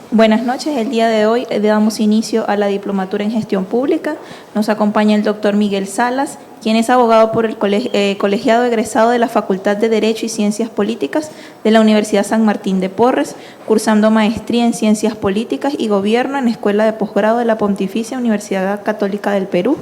Buenas noches. El día de hoy damos inicio a la diplomatura en gestión pública. Nos acompaña el doctor Miguel Salas, quien es abogado por el colegiado egresado de la Facultad de Derecho y Ciencias Políticas de la Universidad San Martín de Porres, cursando maestría en Ciencias Políticas y Gobierno en la Escuela de Posgrado de la Pontificia Universidad Católica del Perú.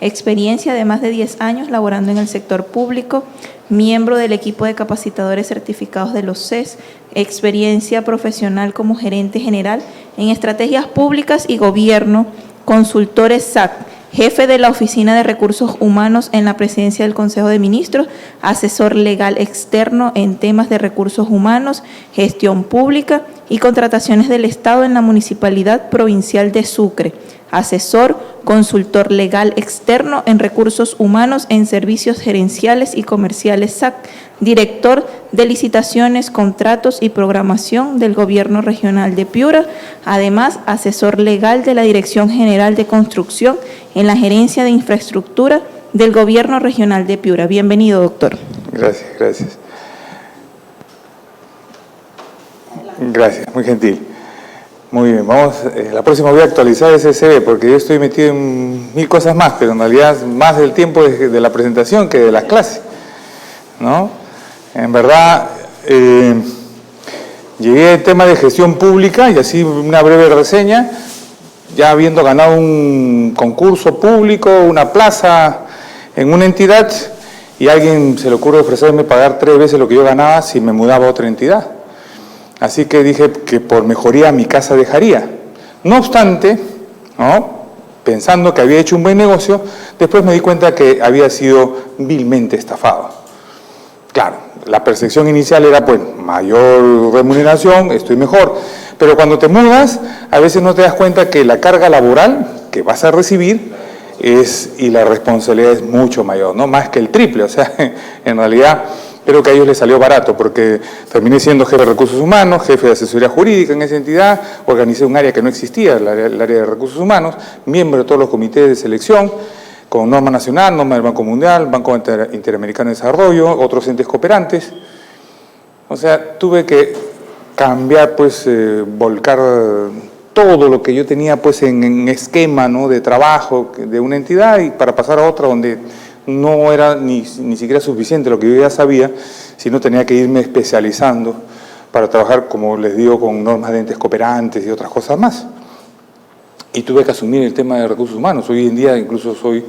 Experiencia de más de 10 años laborando en el sector público, miembro del equipo de capacitadores certificados de los CES, experiencia profesional como gerente general en estrategias públicas y gobierno, consultor SAC, jefe de la Oficina de Recursos Humanos en la Presidencia del Consejo de Ministros, asesor legal externo en temas de recursos humanos, gestión pública y contrataciones del Estado en la Municipalidad Provincial de Sucre, asesor, consultor legal externo en recursos humanos en servicios gerenciales y comerciales SAC, director de licitaciones, contratos y programación del Gobierno Regional de Piura, además asesor legal de la Dirección General de Construcción en la Gerencia de Infraestructura del Gobierno Regional de Piura. Bienvenido, doctor. Gracias. Gracias, muy gentil. Muy bien, vamos, la próxima voy a actualizar ese CV porque yo estoy metido en 1000 cosas más, pero en realidad más del tiempo de la presentación que de las clases, ¿no? En verdad, llegué al tema de gestión pública y así una breve reseña, ya habiendo ganado un concurso público, una plaza en una entidad y a alguien se le ocurre ofrecerme pagar 3 veces lo que yo ganaba si me mudaba a otra entidad. Así que dije que por mejoría mi casa dejaría. No obstante, ¿no?, pensando que había hecho un buen negocio, después me di cuenta que había sido vilmente estafado. Claro, la percepción inicial era, pues, mayor remuneración, estoy mejor. Pero cuando te mudas, a veces no te das cuenta que la carga laboral que vas a recibir y la responsabilidad es mucho mayor, ¿no? Más que el triple. O sea, en realidad, creo que a ellos les salió barato porque terminé siendo jefe de recursos humanos, jefe de asesoría jurídica en esa entidad, organicé un área que no existía, el área de recursos humanos, miembro de todos los comités de selección, con norma nacional, norma del Banco Mundial, Banco Interamericano de Desarrollo, otros entes cooperantes. O sea, tuve que cambiar, pues, volcar todo lo que yo tenía, pues, en esquema, ¿no?, de trabajo de una entidad y para pasar a otra donde no era ni siquiera suficiente lo que yo ya sabía, sino tenía que irme especializando para trabajar, como les digo, con normas de entes cooperantes y otras cosas más. Y tuve que asumir el tema de recursos humanos. Hoy en día incluso soy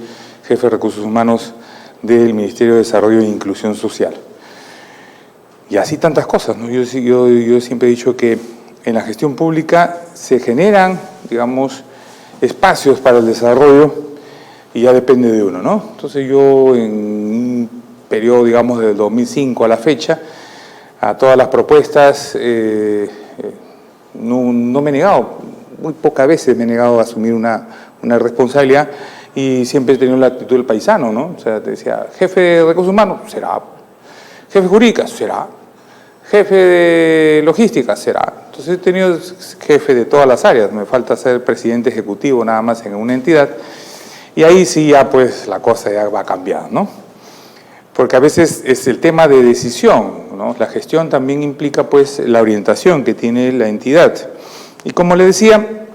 jefe de recursos humanos del Ministerio de Desarrollo e Inclusión Social. Y así tantas cosas, ¿no? Yo siempre he dicho que en la gestión pública se generan, digamos, espacios para el desarrollo y ya depende de uno, ¿no? Entonces yo en un periodo, digamos, del 2005 a la fecha, a todas las propuestas no me he negado, muy pocas veces me he negado a asumir una responsabilidad y siempre he tenido la actitud del paisano, ¿no? O sea, te decía, jefe de recursos humanos, será. Jefe jurídica, será. Jefe de logística, será. Entonces he tenido jefe de todas las áreas, me falta ser presidente ejecutivo nada más en una entidad. Y ahí sí ya pues la cosa ya va a cambiar, ¿no? Porque a veces es el tema de decisión, ¿no? La gestión también implica pues la orientación que tiene la entidad. Y como le decía,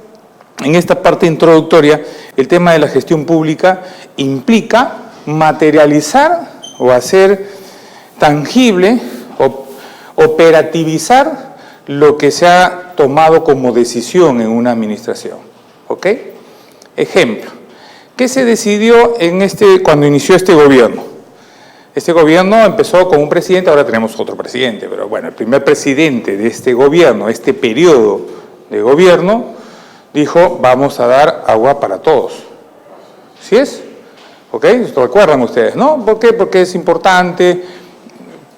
en esta parte introductoria, el tema de la gestión pública implica materializar o hacer tangible o operativizar lo que se ha tomado como decisión en una administración, ¿ok? Ejemplo. ¿Qué se decidió cuando inició este gobierno? Este gobierno empezó con un presidente, ahora tenemos otro presidente, pero bueno, el primer presidente de este gobierno, este periodo de gobierno, dijo, vamos a dar agua para todos. ¿Sí es? ¿Ok? Esto recuerdan ustedes, ¿no? ¿Por qué? Porque es importante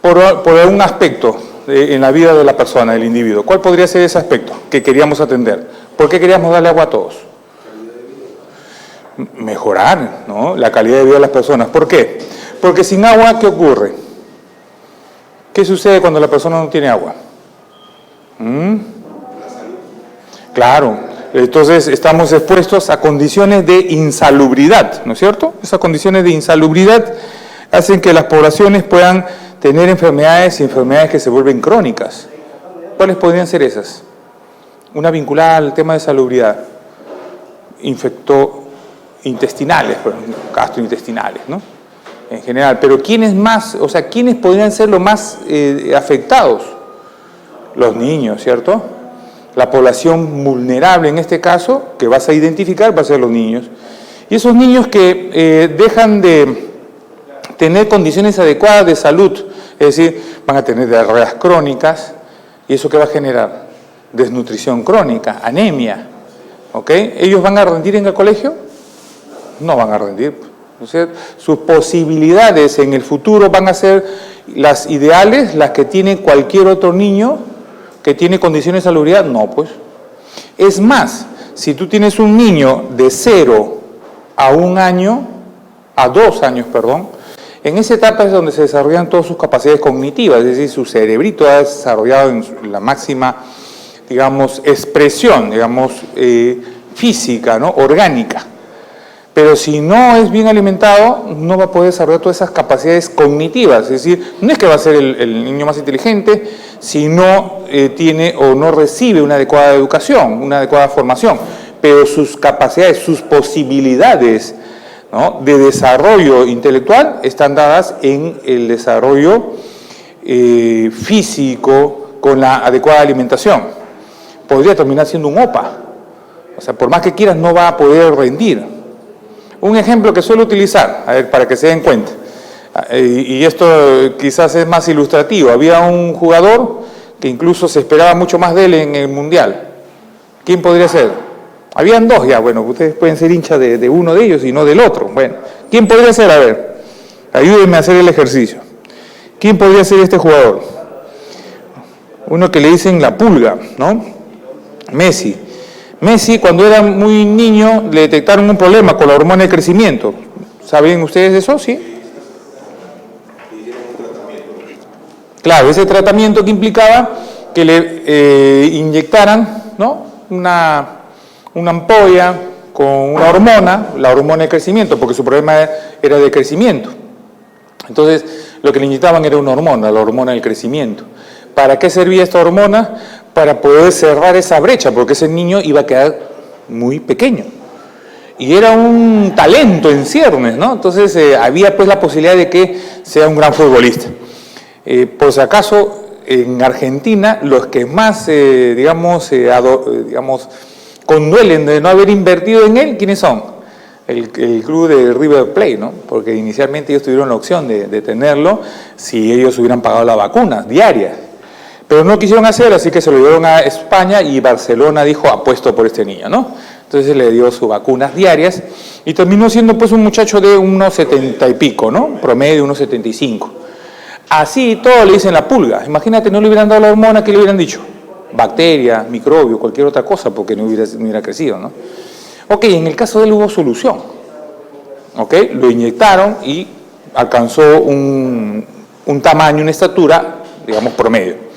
por algún aspecto en la vida de la persona, del individuo. ¿Cuál podría ser ese aspecto que queríamos atender? ¿Por qué queríamos darle agua a todos? Mejorar, ¿no?, la calidad de vida de las personas. ¿Por qué? Porque sin agua, ¿qué ocurre? ¿Qué sucede cuando la persona no tiene agua? Claro, entonces estamos expuestos a condiciones de insalubridad, ¿no es cierto? Esas condiciones de insalubridad hacen que las poblaciones puedan tener enfermedades y enfermedades que se vuelven crónicas. ¿Cuáles podrían ser esas? una vinculada al tema de salubridad, intestinales, gastrointestinales, ¿no? En general, pero ¿quiénes más, o sea, quiénes podrían ser los más afectados? Los niños, ¿cierto? La población vulnerable en este caso, que vas a identificar, va a ser los niños. Y esos niños que dejan de tener condiciones adecuadas de salud, es decir, van a tener diarreas crónicas, ¿y eso qué va a generar? Desnutrición crónica, anemia, ¿ok? ¿Ellos van a rendir en el colegio? No van a rendir. O sea, sus posibilidades en el futuro van a ser las ideales, las que tiene cualquier otro niño que tiene condiciones de salubridad. No, pues. Es más, si tú tienes un niño de 0 a 1 año, a 2 años, perdón, en esa etapa es donde se desarrollan todas sus capacidades cognitivas, es decir, su cerebrito ha desarrollado en la máxima, digamos, expresión, digamos, física, ¿no? Orgánica. Pero si no es bien alimentado, no va a poder desarrollar todas esas capacidades cognitivas. Es decir, no es que va a ser el niño más inteligente si no tiene o no recibe una adecuada educación, una adecuada formación. Pero sus capacidades, sus posibilidades, ¿no?, de desarrollo intelectual están dadas en el desarrollo físico con la adecuada alimentación. Podría terminar siendo un OPA. O sea, por más que quieras, no va a poder rendir. Un ejemplo que suelo utilizar, a ver, para que se den cuenta, y esto quizás es más ilustrativo. Había un jugador que incluso se esperaba mucho más de él en el Mundial. ¿Quién podría ser? Habían dos ya, bueno, ustedes pueden ser hinchas de uno de ellos y no del otro. Bueno, ¿quién podría ser? A ver, ayúdenme a hacer el ejercicio. ¿Quién podría ser este jugador? Uno que le dicen la pulga, ¿no? Messi. Messi, cuando era muy niño, le detectaron un problema con la hormona de crecimiento. ¿Saben ustedes eso? ¿Sí? Claro, ese tratamiento que implicaba que le inyectaran, ¿no?, una ampolla con una hormona, la hormona de crecimiento, porque su problema era de crecimiento. Entonces, lo que le inyectaban era una hormona, la hormona del crecimiento. ¿Para qué servía esta hormona? Para poder cerrar esa brecha, porque ese niño iba a quedar muy pequeño. Y era un talento en ciernes, ¿no? Entonces había pues la posibilidad de que sea un gran futbolista. Por si acaso, en Argentina, los que más, digamos, conduelen de no haber invertido en él, ¿quiénes son? El club de River Plate, ¿no? Porque inicialmente ellos tuvieron la opción de tenerlo si ellos hubieran pagado las vacunas diarias. Pero no quisieron hacerlo, así que se lo llevaron a España y Barcelona dijo, apuesto por este niño, ¿no? Entonces le dio sus vacunas diarias y terminó siendo pues un muchacho de unos 70 y pico, ¿no? Promedio unos 75. Así todo le dicen la pulga. Imagínate, no le hubieran dado la hormona, ¿qué le hubieran dicho? Bacteria, microbio, cualquier otra cosa, porque no hubiera crecido, ¿no? Ok, en el caso de él hubo solución. Ok, lo inyectaron y alcanzó un tamaño, una estatura, digamos, promedio.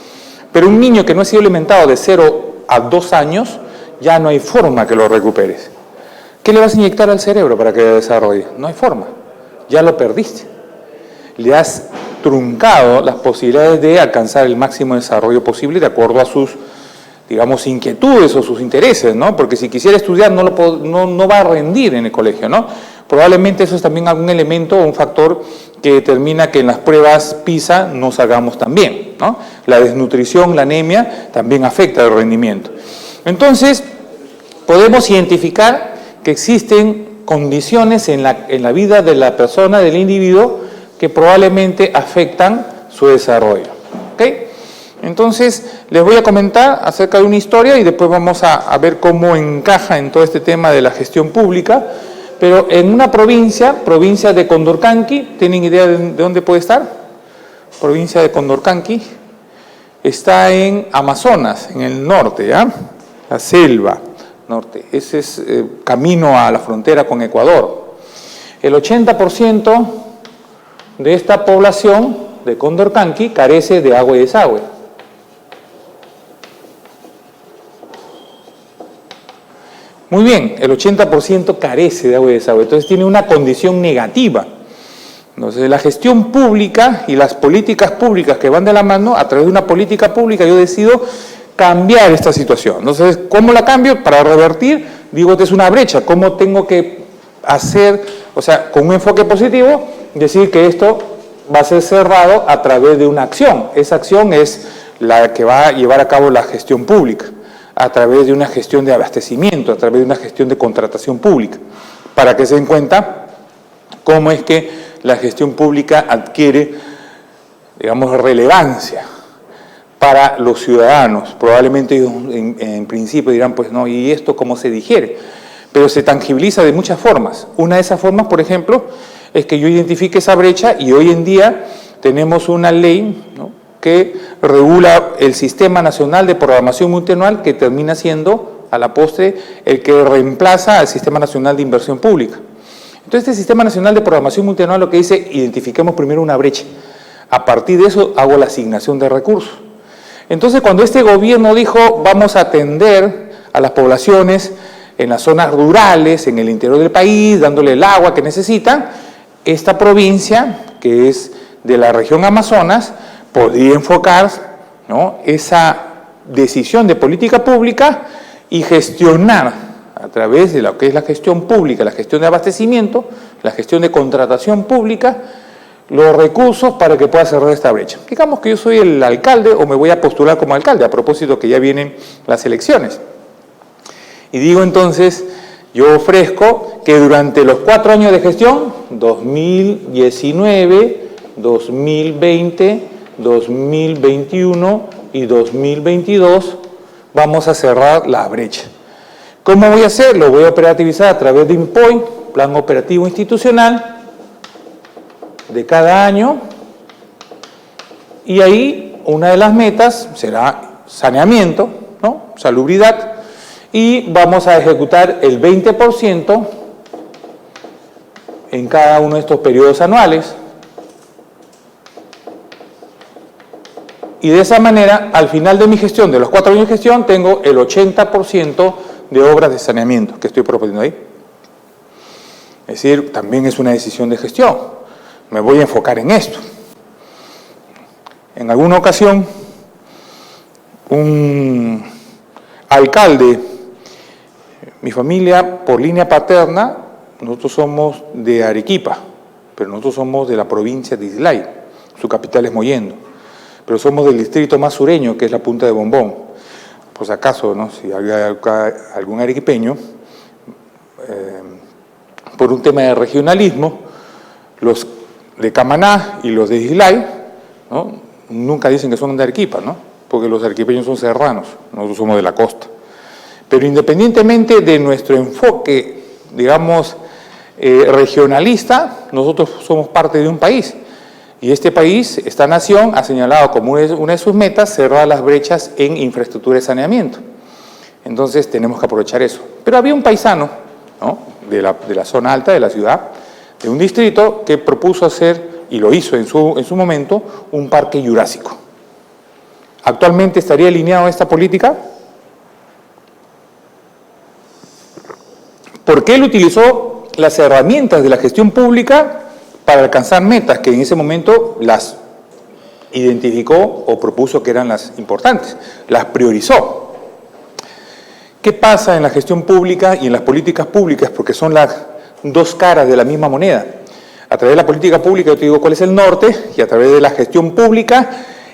Pero un niño que no ha sido alimentado de 0 a 2 años, ya no hay forma que lo recuperes. ¿Qué le vas a inyectar al cerebro para que desarrolle? No hay forma, ya lo perdiste. Le has truncado las posibilidades de alcanzar el máximo desarrollo posible de acuerdo a sus, digamos, inquietudes o sus intereses, ¿no? Porque si quisiera estudiar no va a rendir en el colegio, ¿no? Probablemente eso es también algún elemento o un factor que determina que en las pruebas PISA no salgamos tan bien, ¿no? La desnutrición, la anemia, también afecta el rendimiento. Entonces, podemos identificar que existen condiciones en la vida de la persona, del individuo, que probablemente afectan su desarrollo, ¿ok? Entonces, les voy a comentar acerca de una historia y después vamos a ver cómo encaja en todo este tema de la gestión pública. Pero en una provincia de Condorcanqui, ¿tienen idea de dónde puede estar? Provincia de Condorcanqui, está en Amazonas, en el norte, ¿ya? La selva norte, ese es camino a la frontera con Ecuador. El 80% de esta población de Condorcanqui carece de agua y desagüe. Muy bien, el 80% carece de agua y desagüe, entonces tiene una condición negativa. Entonces, la gestión pública y las políticas públicas que van de la mano, a través de una política pública yo decido cambiar esta situación. Entonces, ¿cómo la cambio? Para revertir, digo, esta es una brecha. ¿Cómo tengo que hacer, o sea, con un enfoque positivo, decir que esto va a ser cerrado a través de una acción? Esa acción es la que va a llevar a cabo la gestión pública, a través de una gestión de abastecimiento, a través de una gestión de contratación pública, para que se den cuenta cómo es que la gestión pública adquiere, digamos, relevancia para los ciudadanos. Probablemente ellos en principio dirán, pues no, ¿y esto cómo se digiere? Pero se tangibiliza de muchas formas. Una de esas formas, por ejemplo, es que yo identifique esa brecha, y hoy en día tenemos una ley, ¿no?, que regula el Sistema Nacional de Programación Multianual, que termina siendo, a la postre, el que reemplaza al Sistema Nacional de Inversión Pública. Entonces, este Sistema Nacional de Programación Multianual lo que dice, identifiquemos primero una brecha. A partir de eso hago la asignación de recursos. Entonces, cuando este gobierno dijo, vamos a atender a las poblaciones en las zonas rurales, en el interior del país, dándole el agua que necesitan, esta provincia, que es de la región Amazonas, podría enfocar, ¿no?, esa decisión de política pública y gestionar a través de lo que es la gestión pública, la gestión de abastecimiento, la gestión de contratación pública, los recursos para que pueda cerrar esta brecha. Digamos que yo soy el alcalde o me voy a postular como alcalde, a propósito que ya vienen las elecciones. Y digo entonces, yo ofrezco que durante los 4 años de gestión, 2019, 2020, 2021 y 2022, vamos a cerrar la brecha. ¿Cómo voy a hacer? Lo voy a operativizar a través de INPOI, Plan Operativo Institucional, de cada año, y ahí una de las metas será saneamiento, ¿no?, salubridad, y vamos a ejecutar el 20% en cada uno de estos periodos anuales. Y de esa manera, al final de mi gestión, de los 4 años de gestión, tengo el 80% de obras de saneamiento que estoy proponiendo ahí. Es decir, también es una decisión de gestión. Me voy a enfocar en esto. En alguna ocasión, un alcalde, mi familia por línea paterna, nosotros somos de Arequipa, pero nosotros somos de la provincia de Islay, su capital es Mollendo, pero somos del distrito más sureño, que es la Punta de Bombón. Por si acaso, ¿no?, si había algún arequipeño, por un tema de regionalismo, los de Camaná y los de Islay, ¿no?, nunca dicen que son de Arequipa, ¿no?, porque los arequipeños son serranos, nosotros somos de la costa. Pero independientemente de nuestro enfoque, digamos, regionalista, nosotros somos parte de un país. Y este país, esta nación, ha señalado como una de sus metas cerrar las brechas en infraestructura de saneamiento. Entonces tenemos que aprovechar eso. Pero había un paisano, ¿no?, de la zona alta de la ciudad, de un distrito, que propuso hacer, y lo hizo en su momento, un parque jurásico. ¿Actualmente estaría alineado a esta política? Porque él utilizó las herramientas de la gestión pública para alcanzar metas que en ese momento las identificó o propuso que eran las importantes, las priorizó. ¿Qué pasa en la gestión pública y en las políticas públicas? Porque son las dos caras de la misma moneda. A través de la política pública yo te digo cuál es el norte, y a través de la gestión pública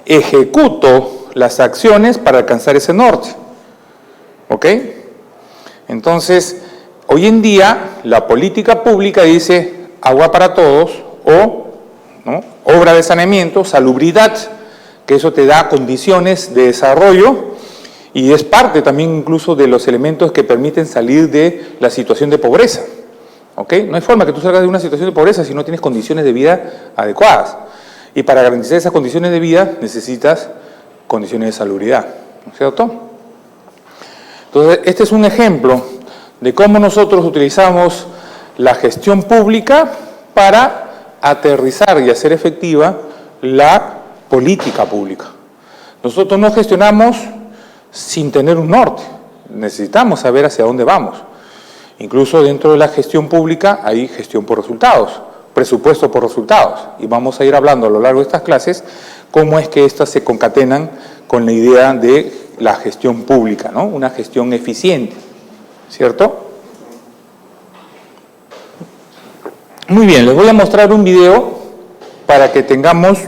ejecuto las acciones para alcanzar ese norte. ¿Ok? Entonces, hoy en día la política pública dice agua para todos o, ¿no?, obra de saneamiento, salubridad, que eso te da condiciones de desarrollo y es parte también incluso de los elementos que permiten salir de la situación de pobreza. ¿Ok? No hay forma que tú salgas de una situación de pobreza si no tienes condiciones de vida adecuadas. Y para garantizar esas condiciones de vida necesitas condiciones de salubridad, ¿no es cierto? Entonces, este es un ejemplo de cómo nosotros utilizamos la gestión pública para aterrizar y hacer efectiva la política pública. Nosotros no gestionamos sin tener un norte, necesitamos saber hacia dónde vamos. Incluso dentro de la gestión pública hay gestión por resultados, presupuesto por resultados, y vamos a ir hablando a lo largo de estas clases cómo es que estas se concatenan con la idea de la gestión pública, ¿no? Una gestión eficiente, ¿cierto? Muy bien, les voy a mostrar un video para que tengamos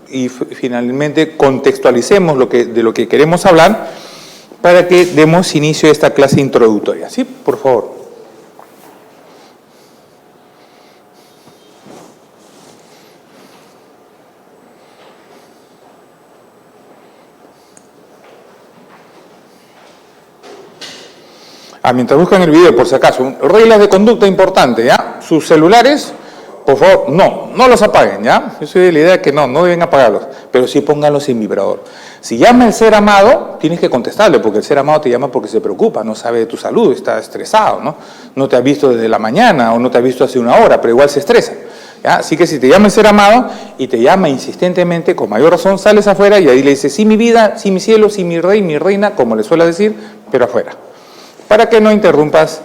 y finalmente contextualicemos de lo que queremos hablar para que demos inicio a esta clase introductoria. ¿Sí? Por favor. Mientras buscan el video, por si acaso, reglas de conducta importante, ¿ya? Sus celulares, por favor, no los apaguen, ¿ya? Yo soy de la idea que no deben apagarlos, pero sí pónganlos en vibrador. Si llama el ser amado, tienes que contestarle, porque el ser amado te llama porque se preocupa, no sabe de tu salud, está estresado, ¿no? No te ha visto desde la mañana o no te ha visto hace una hora, pero igual se estresa, ¿ya? Así que si te llama el ser amado y te llama insistentemente, con mayor razón, sales afuera y ahí le dices, sí mi vida, sí mi cielo, sí mi rey, mi reina, como le suele decir, pero afuera. Para que no interrumpas.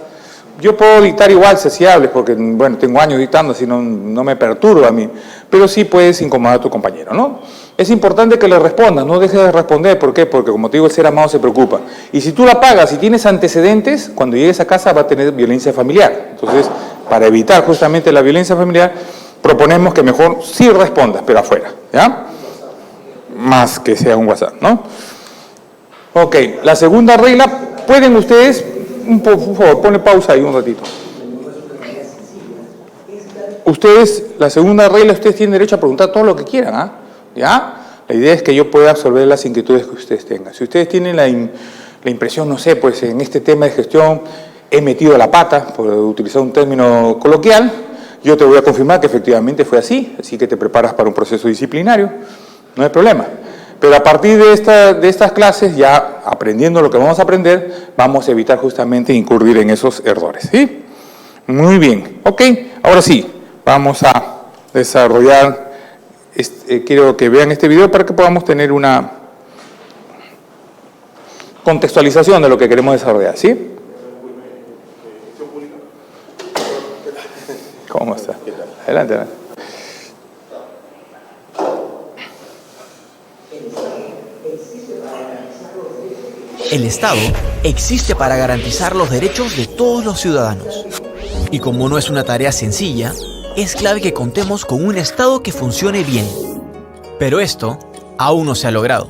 Yo puedo dictar igual si hables, porque, bueno, tengo años dictando, así no me perturba a mí, pero sí puedes incomodar a tu compañero, ¿no? Es importante que le respondas, no dejes de responder, ¿por qué? Porque, como te digo, el ser amado se preocupa. Y si tú la pagas y tienes antecedentes, cuando llegues a casa va a tener violencia familiar. Entonces, para evitar justamente la violencia familiar, proponemos que mejor sí respondas, pero afuera, ¿ya? Más que sea un WhatsApp, ¿no? Ok, la segunda regla, pueden ustedes... por favor, ponle pausa ahí un ratito. Ustedes, la segunda regla, ustedes tienen derecho a preguntar todo lo que quieran, ¿ah? ¿Ya? La idea es que yo pueda absorber las inquietudes que ustedes tengan. Si ustedes tienen la impresión, no sé, pues en este tema de gestión he metido la pata, por utilizar un término coloquial, yo te voy a confirmar que efectivamente fue así que te preparas para un proceso disciplinario, no hay problema. Pero a partir de estas clases, ya aprendiendo lo que vamos a aprender, vamos a evitar justamente incurrir en esos errores, ¿sí? Muy bien, ok, ahora sí, vamos a desarrollar, quiero que vean este video para que podamos tener una contextualización de lo que queremos desarrollar, ¿sí? ¿Cómo está? Adelante, adelante. El Estado existe para garantizar los derechos de todos los ciudadanos. Y como no es una tarea sencilla, es clave que contemos con un Estado que funcione bien. Pero esto aún no se ha logrado.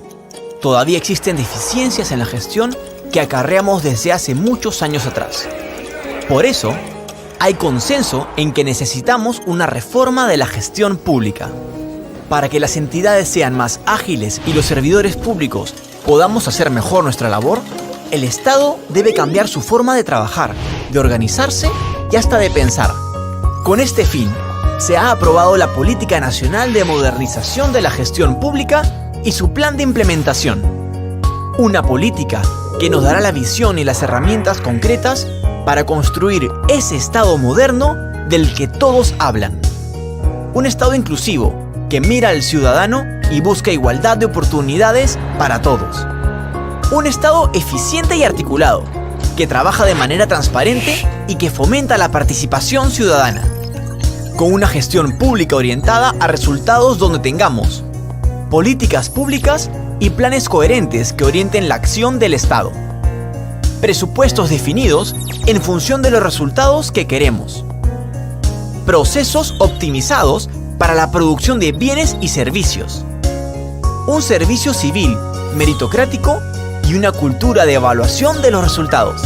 Todavía existen deficiencias en la gestión que acarreamos desde hace muchos años atrás. Por eso, hay consenso en que necesitamos una reforma de la gestión pública. Para que las entidades sean más ágiles y los servidores públicos podamos hacer mejor nuestra labor, el Estado debe cambiar su forma de trabajar, de organizarse y hasta de pensar. Con este fin, se ha aprobado la Política Nacional de Modernización de la Gestión Pública y su plan de implementación. Una política que nos dará la visión y las herramientas concretas para construir ese Estado moderno del que todos hablan. Un Estado inclusivo que mira al ciudadano y busca igualdad de oportunidades para todos. Un Estado eficiente y articulado, que trabaja de manera transparente y que fomenta la participación ciudadana. Con una gestión pública orientada a resultados donde tengamos políticas públicas y planes coherentes que orienten la acción del Estado. Presupuestos definidos en función de los resultados que queremos. Procesos optimizados para la producción de bienes y servicios. Un servicio civil meritocrático y una cultura de evaluación de los resultados.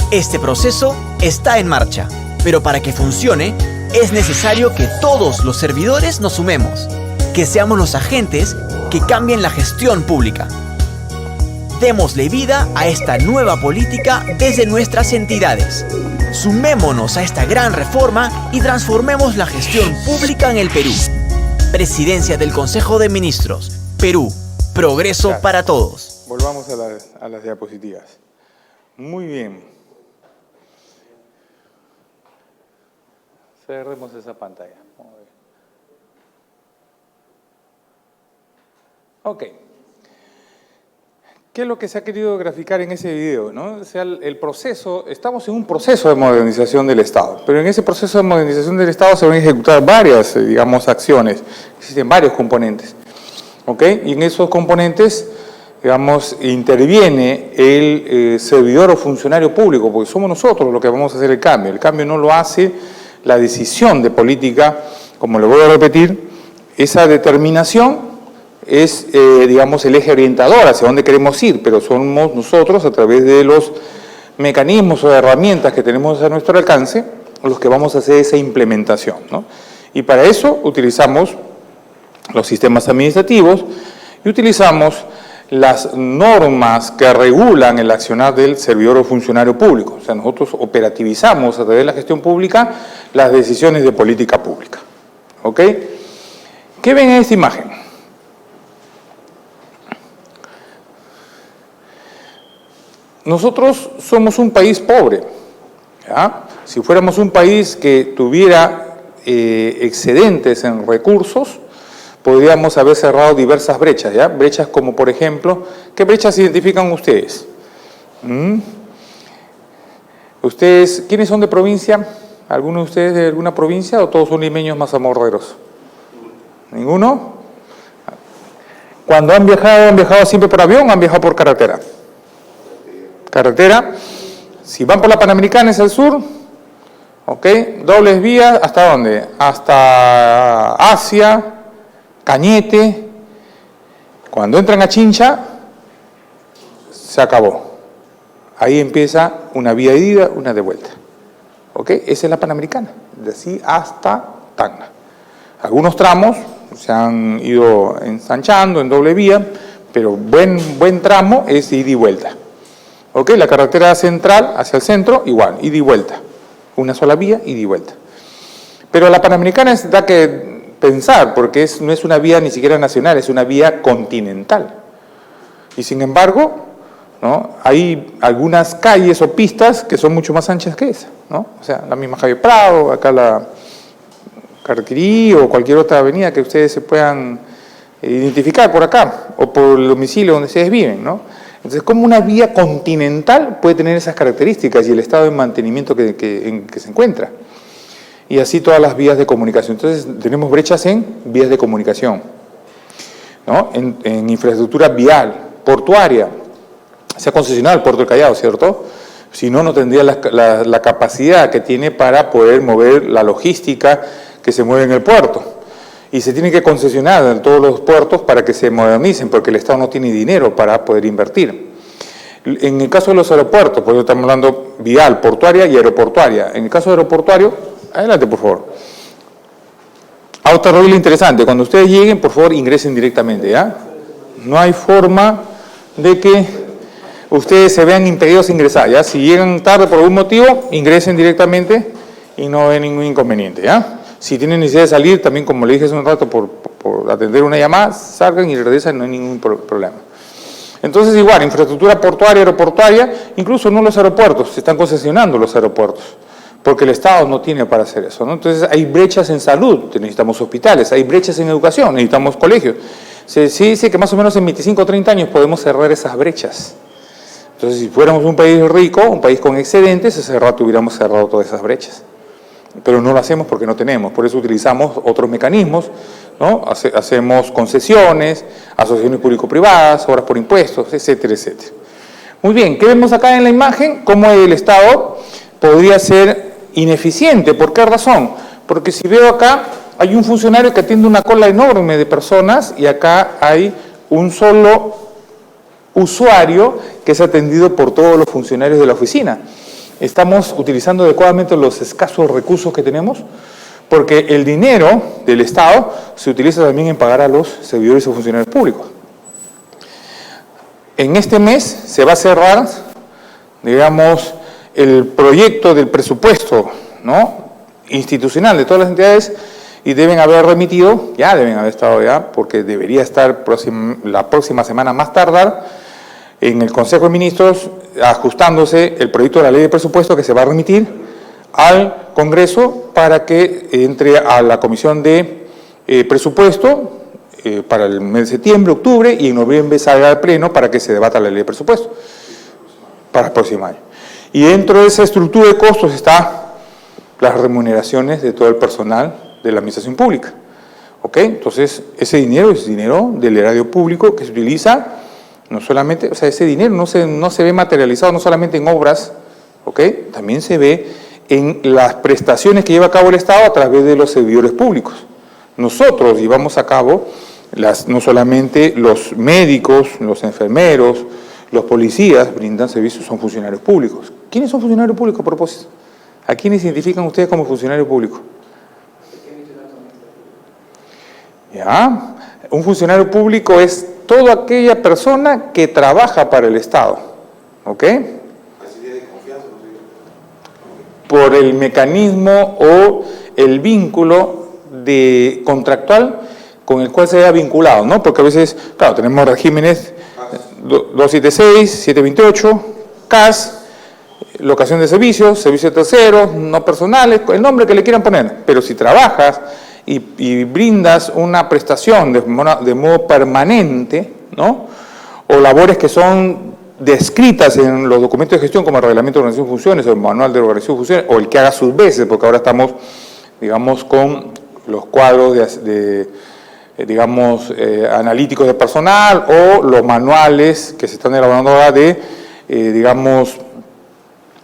Este proceso está en marcha, pero para que funcione es necesario que todos los servidores nos sumemos, que seamos los agentes que cambien la gestión pública. Démosle vida a esta nueva política desde nuestras entidades. Sumémonos a esta gran reforma y transformemos la gestión pública en el Perú. Presidencia del Consejo de Ministros. Perú. Progreso Claro. para todos. Volvamos a las diapositivas. Muy bien. Cerremos esa pantalla. Vamos a ver. Ok. ¿Qué es lo que se ha querido graficar en ese video, ¿no? O sea, el proceso, estamos en un proceso de modernización del Estado, pero en ese proceso de modernización del Estado se van a ejecutar varias, digamos, acciones. Existen varios componentes, ¿ok? Y en esos componentes digamos, interviene el servidor o funcionario público, porque somos nosotros los que vamos a hacer el cambio. El cambio no lo hace la decisión de política, como le voy a repetir, esa determinación es, digamos, el eje orientador hacia dónde queremos ir, pero somos nosotros, a través de los mecanismos o herramientas que tenemos a nuestro alcance, los que vamos a hacer esa implementación, ¿no? Y para eso utilizamos los sistemas administrativos y utilizamos las normas que regulan el accionar del servidor o funcionario público. O sea, nosotros operativizamos a través de la gestión pública las decisiones de política pública. ¿Ok? ¿Qué ven en esta imagen? Nosotros somos un país pobre, ¿ya? Si fuéramos un país que tuviera excedentes en recursos, podríamos haber cerrado diversas brechas, ¿ya? Brechas como, por ejemplo, ¿qué brechas identifican ustedes? ¿Ustedes, quiénes son de provincia? ¿Alguno de ustedes de alguna provincia o todos son limeños mazamorreros? ¿Ninguno? Cuando han viajado siempre por avión o han viajado por carretera? Carretera. Si van por la Panamericana es el sur, ¿ok? Dobles vías, ¿hasta dónde? Hasta Asia, Cañete. Cuando entran a Chincha, se acabó. Ahí empieza una vía de ida, una de vuelta. ¿Ok? Esa es la Panamericana, de así hasta Tacna. Algunos tramos se han ido ensanchando en doble vía, pero buen tramo es ida y vuelta. ¿Ok? La carretera central hacia el centro, igual, ida y vuelta. Una sola vía, ida y vuelta. Pero la Panamericana da que pensar, porque no es una vía ni siquiera nacional, es una vía continental. Y sin embargo, ¿no?, hay algunas calles o pistas que son mucho más anchas que esa, ¿no? O sea, la misma Javier Prado, acá la Carquirí o cualquier otra avenida que ustedes se puedan identificar por acá, o por el domicilio donde ustedes viven, ¿no? Entonces, ¿cómo una vía continental puede tener esas características y el estado de mantenimiento en que se encuentra? Y así todas las vías de comunicación. Entonces, tenemos brechas en vías de comunicación, ¿no? En infraestructura vial, portuaria. Se ha concesionado el puerto del Callao, ¿cierto? Si no, no tendría la capacidad que tiene para poder mover la logística que se mueve en el puerto. Y se tiene que concesionar en todos los puertos para que se modernicen, porque el Estado no tiene dinero para poder invertir. En el caso de los aeropuertos, porque estamos hablando vial, portuaria y aeroportuaria. En el caso aeroportuario, adelante por favor. Otra regla interesante, cuando ustedes lleguen, por favor, ingresen directamente, ¿ya? No hay forma de que ustedes se vean impedidos de ingresar, ¿ya? Si llegan tarde por algún motivo, ingresen directamente y no hay ningún inconveniente, ¿ya? Si tienen necesidad de salir, también como le dije hace un rato, por atender una llamada, salgan y regresan, no hay ningún problema. Entonces, igual, infraestructura portuaria, aeroportuaria, incluso no los aeropuertos, se están concesionando los aeropuertos, porque el Estado no tiene para hacer eso, ¿no? Entonces, hay brechas en salud, necesitamos hospitales, hay brechas en educación, necesitamos colegios. Se dice que más o menos en 25 o 30 años podemos cerrar esas brechas. Entonces, si fuéramos un país rico, un país con excedentes, hace rato hubiéramos cerrado todas esas brechas. Pero no lo hacemos porque no tenemos, por eso utilizamos otros mecanismos, ¿no? Hacemos concesiones, asociaciones público-privadas, obras por impuestos, etcétera, etcétera. Muy bien, ¿qué vemos acá en la imagen? Cómo el Estado podría ser ineficiente. ¿Por qué razón? Porque si veo acá, hay un funcionario que atiende una cola enorme de personas y acá hay un solo usuario que es atendido por todos los funcionarios de la oficina. ¿Estamos utilizando adecuadamente los escasos recursos que tenemos? Porque el dinero del Estado se utiliza también en pagar a los servidores y funcionarios públicos. En este mes se va a cerrar, digamos, el proyecto del presupuesto, ¿no?, institucional de todas las entidades y deben haber remitido, ya deben haber estado ya, porque debería estar la próxima semana más tardar, en el Consejo de Ministros, ajustándose el proyecto de la ley de presupuesto que se va a remitir al Congreso para que entre a la Comisión de Presupuesto para el mes de septiembre, octubre, y en noviembre salga al Pleno para que se debata la ley de presupuesto para el próximo año. Y dentro de esa estructura de costos está las remuneraciones de todo el personal de la administración pública. ¿Ok? Entonces, ese dinero es dinero del erario público que se utiliza no solamente, o sea, ese dinero no se ve materializado no solamente en obras, ¿ok? También se ve en las prestaciones que lleva a cabo el Estado a través de los servidores públicos. Nosotros llevamos a cabo, no solamente los médicos, los enfermeros, los policías brindan servicios, son funcionarios públicos. ¿Quiénes son funcionarios públicos a propósito? ¿A quiénes identifican ustedes como funcionario público? Ya, un funcionario público es toda aquella persona que trabaja para el Estado, ¿ok? Por el mecanismo o el vínculo contractual con el cual se haya vinculado, ¿no? Porque a veces, claro, tenemos regímenes 276, 728, CAS, locación de servicios, servicios terceros, no personales, el nombre que le quieran poner, pero si trabajas y brindas una prestación de modo permanente, ¿no? O labores que son descritas en los documentos de gestión como el reglamento de organización de funciones o el manual de organización de funciones o el que haga sus veces, porque ahora estamos, digamos, con los cuadros analíticos de personal o los manuales que se están elaborando ahora digamos,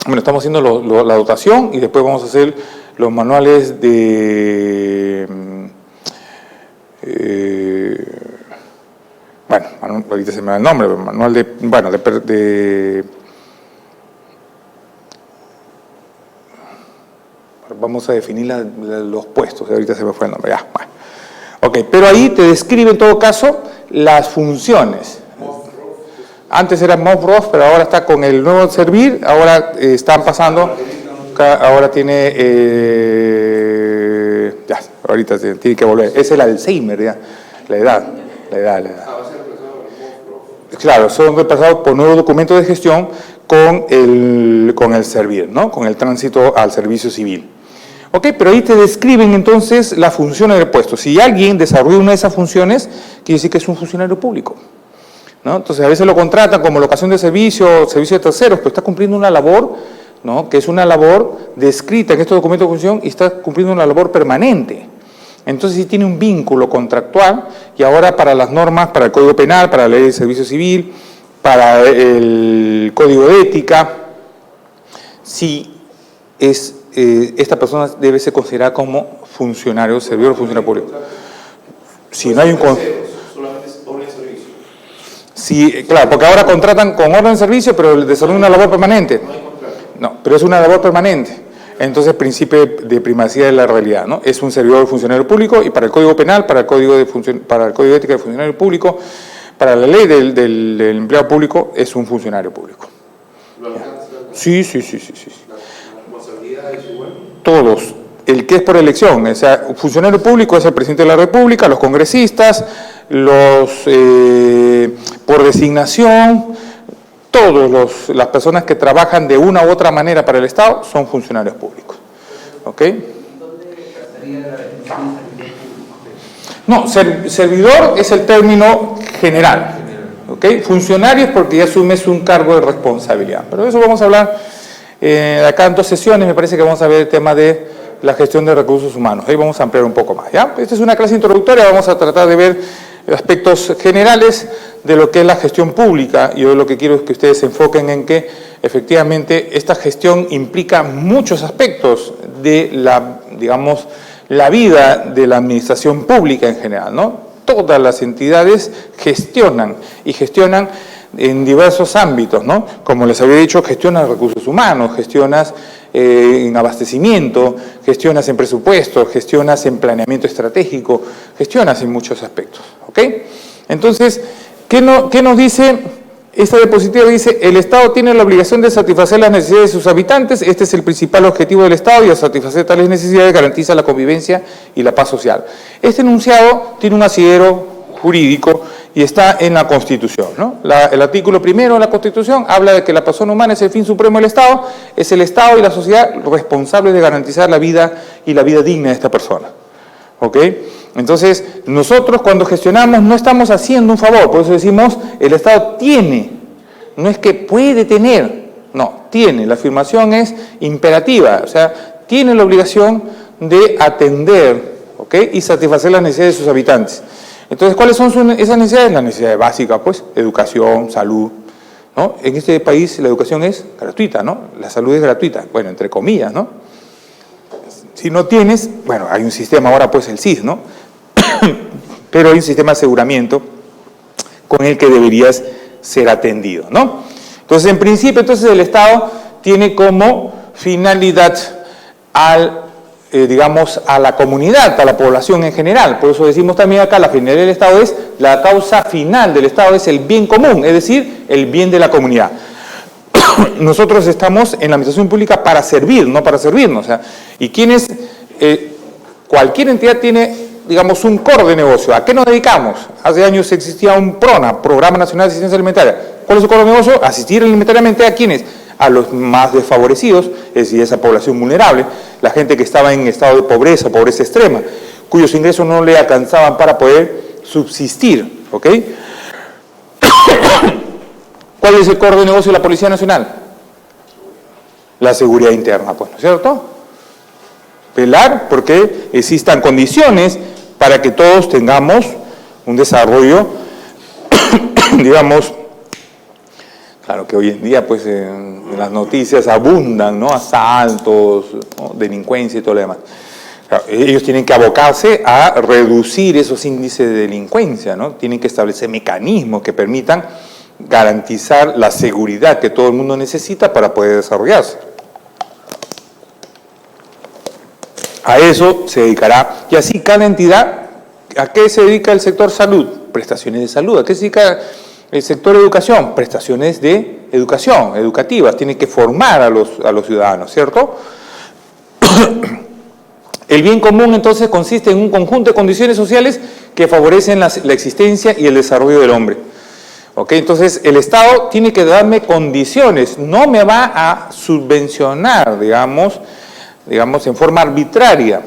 bueno, estamos haciendo la dotación y después vamos a hacer los manuales bueno, ahorita se me da el nombre, pero manual vamos a definir los puestos, ahorita se me fue el nombre, ya, bueno. Ok, pero ahí te describe en todo caso las funciones. Antes era MOVROF, pero ahora está con el nuevo servir, ahora están pasando, ahora tiene, ya, ahorita tiene que volver, es el Alzheimer, ya, la edad. Claro, son reemplazados por nuevos documentos de gestión con el servir, ¿no? Con el tránsito al servicio civil. Ok, pero ahí te describen entonces las funciones del puesto. Si alguien desarrolla una de esas funciones, quiere decir que es un funcionario público, ¿no? Entonces a veces lo contratan como locación de servicio de terceros, pero está cumpliendo una labor, ¿no? Que es una labor descrita en estos documentos de función y está cumpliendo una labor permanente. Entonces sí tiene un vínculo contractual y ahora para las normas, para el Código Penal, para la Ley de Servicio Civil, para el Código de Ética, sí esta persona debe ser considerada como funcionario, servidor o funcionario público. Si no hay un... Sí, claro, porque ahora contratan con orden de servicio, pero desarrollan una labor permanente. No, pero es una labor permanente. Entonces, principio de primacía de la realidad, ¿no? Es un servidor o funcionario público y para el Código Penal, para el Código de Ética del Funcionario Público, para la ley del empleado público, es un funcionario público. Sí. Todos. El que es por elección, o sea, un funcionario público es el presidente de la República, los congresistas, por designación, las personas que trabajan de una u otra manera para el Estado son funcionarios públicos. ¿Ok? No, servidor es el término general. ¿Ok? Funcionarios porque ya asumes un cargo de responsabilidad. Pero de eso vamos a hablar acá en 2 sesiones, me parece que vamos a ver el tema de la gestión de recursos humanos. Ahí vamos a ampliar un poco más, ¿ya? Esta es una clase introductoria, vamos a tratar de ver aspectos generales de lo que es la gestión pública. Yo lo que quiero es que ustedes se enfoquen en que efectivamente esta gestión implica muchos aspectos de la vida de la administración pública en general, ¿no? Todas las entidades gestionan en diversos ámbitos, ¿no? Como les había dicho, gestionas recursos humanos, gestionas en abastecimiento, gestionas en presupuestos, gestionas en planeamiento estratégico, gestionas en muchos aspectos, ¿ok? Entonces, ¿qué nos dice esta diapositiva? Dice, el Estado tiene la obligación de satisfacer las necesidades de sus habitantes, este es el principal objetivo del Estado y al satisfacer tales necesidades garantiza la convivencia y la paz social. Este enunciado tiene un asidero jurídico y está en la Constitución, ¿no? El artículo 1 de la Constitución habla de que la persona humana es el fin supremo del Estado, es el Estado y la sociedad responsables de garantizar la vida y la vida digna de esta persona. ¿Ok? Entonces, nosotros cuando gestionamos no estamos haciendo un favor, por eso decimos, el Estado tiene, no es que puede tener, no, tiene, la afirmación es imperativa, o sea, tiene la obligación de atender, ¿ok? Y satisfacer las necesidades de sus habitantes. Entonces, ¿cuáles son esas necesidades? Las necesidades básicas, pues, educación, salud, ¿no? En este país la educación es gratuita, ¿no? La salud es gratuita, bueno, entre comillas, ¿no? Si no tienes, bueno, hay un sistema ahora, pues, el SIS, ¿no? Pero hay un sistema de aseguramiento con el que deberías ser atendido, ¿no? Entonces, en principio, entonces el Estado tiene como finalidad digamos, a la comunidad, a la población en general. Por eso decimos también acá, la finalidad del Estado es, la causa final del Estado es el bien común, es decir, el bien de la comunidad. Nosotros estamos en la administración pública para servir, no para servirnos. O sea, y cualquier entidad tiene, digamos, un core de negocio. ¿A qué nos dedicamos? Hace años existía un PRONA, Programa Nacional de Asistencia Alimentaria. ¿Cuál es su core de negocio? Asistir alimentariamente a ¿quiénes? A los más desfavorecidos, es decir, esa población vulnerable, la gente que estaba en estado de pobreza, pobreza extrema, cuyos ingresos no le alcanzaban para poder subsistir, ¿ok? ¿Cuál es el core de negocio de la Policía Nacional? La seguridad interna, pues, ¿no es cierto? Velar porque existan condiciones para que todos tengamos un desarrollo, digamos. Claro que hoy en día, pues, en las noticias abundan, ¿no? Asaltos, ¿no? Delincuencia y todo lo demás. Claro, ellos tienen que abocarse a reducir esos índices de delincuencia, ¿no? Tienen que establecer mecanismos que permitan garantizar la seguridad que todo el mundo necesita para poder desarrollarse. A eso se dedicará. Y así cada entidad, ¿a qué se dedica el sector salud? Prestaciones de salud. ¿A qué se dedica el sector educación? Prestaciones de educación, educativas, tiene que formar a los ciudadanos, ¿cierto? El bien común entonces consiste en un conjunto de condiciones sociales que favorecen la existencia y el desarrollo del hombre. ¿Ok? Entonces el Estado tiene que darme condiciones, no me va a subvencionar, digamos, en forma arbitraria.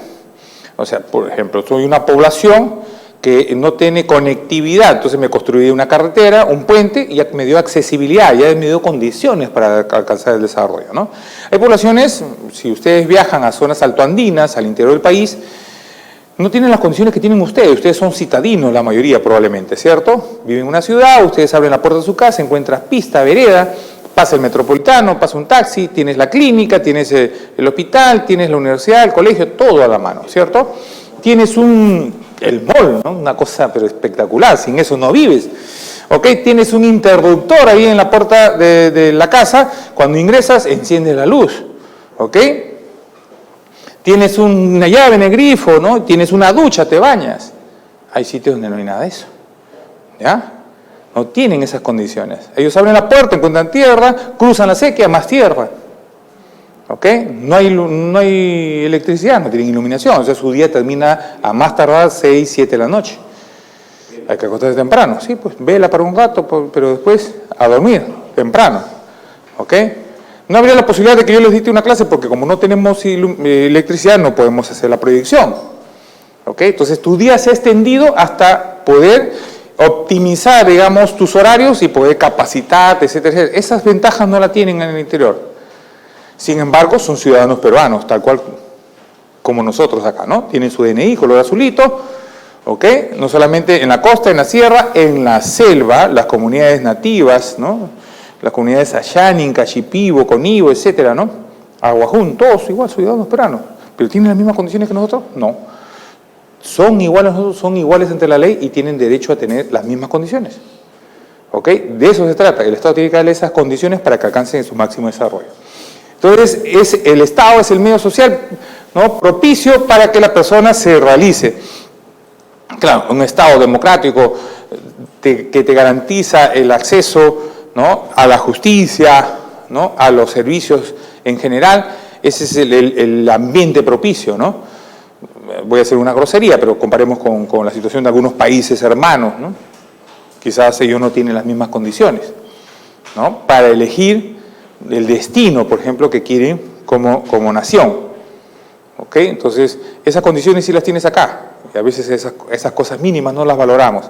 O sea, por ejemplo, soy una población que no tiene conectividad, entonces me construí una carretera, un puente, y ya me dio accesibilidad, ya me dio condiciones para alcanzar el desarrollo, ¿no? Hay poblaciones, si ustedes viajan a zonas altoandinas, al interior del país, no tienen las condiciones que tienen ustedes son citadinos la mayoría probablemente, ¿cierto? Viven en una ciudad, ustedes abren la puerta de su casa, encuentras pista, vereda, pasa el metropolitano, pasa un taxi, tienes la clínica, tienes el hospital, tienes la universidad, el colegio, todo a la mano, ¿cierto? Tienes el mall, ¿no? Una cosa pero espectacular, sin eso no vives. ¿Ok? Tienes un interruptor ahí en la puerta de la casa, cuando ingresas enciendes la luz. ¿Ok? Tienes una llave en el grifo, ¿no? Tienes una ducha, te bañas. Hay sitios donde no hay nada de eso. ¿Ya? No tienen esas condiciones. Ellos abren la puerta, encuentran tierra, cruzan la sequía, más tierra. ¿Ok? No hay electricidad, no tienen iluminación, o sea, su día termina a más tardar 6, 7 de la noche. Hay que acostarse temprano, sí, pues vela para un rato, pero después a dormir, temprano. ¿Ok? No habría la posibilidad de que yo les dicte una clase porque como no tenemos electricidad no podemos hacer la proyección. ¿Ok? Entonces tu día se ha extendido hasta poder optimizar, digamos, tus horarios y poder capacitarte, etcétera, etcétera. Esas ventajas no la tienen en el interior. Sin embargo, son ciudadanos peruanos, tal cual como nosotros acá, ¿no? Tienen su DNI, color azulito, ¿ok? No solamente en la costa, en la sierra, en la selva, las comunidades nativas, ¿no? Las comunidades Ayanin, Cachipibo, Conibo, etcétera, ¿no? Aguajún, todos igual, ciudadanos peruanos. ¿Pero tienen las mismas condiciones que nosotros? No. Son iguales a nosotros, son iguales ante la ley y tienen derecho a tener las mismas condiciones. ¿Ok? De eso se trata. El Estado tiene que darle esas condiciones para que alcancen su máximo desarrollo. Entonces, el Estado es el medio social, ¿no? Propicio para que la persona se realice. Claro, un Estado democrático que te garantiza el acceso, ¿no? A la justicia, ¿no? A los servicios en general, ese es el ambiente propicio, ¿no? Voy a hacer una grosería, pero comparemos con la situación de algunos países hermanos, ¿no? Quizás ellos no tienen las mismas condiciones, ¿no? Para elegir el destino, por ejemplo, que quieren como nación. ¿Ok? Entonces, esas condiciones sí las tienes acá. Y a veces esas cosas mínimas no las valoramos.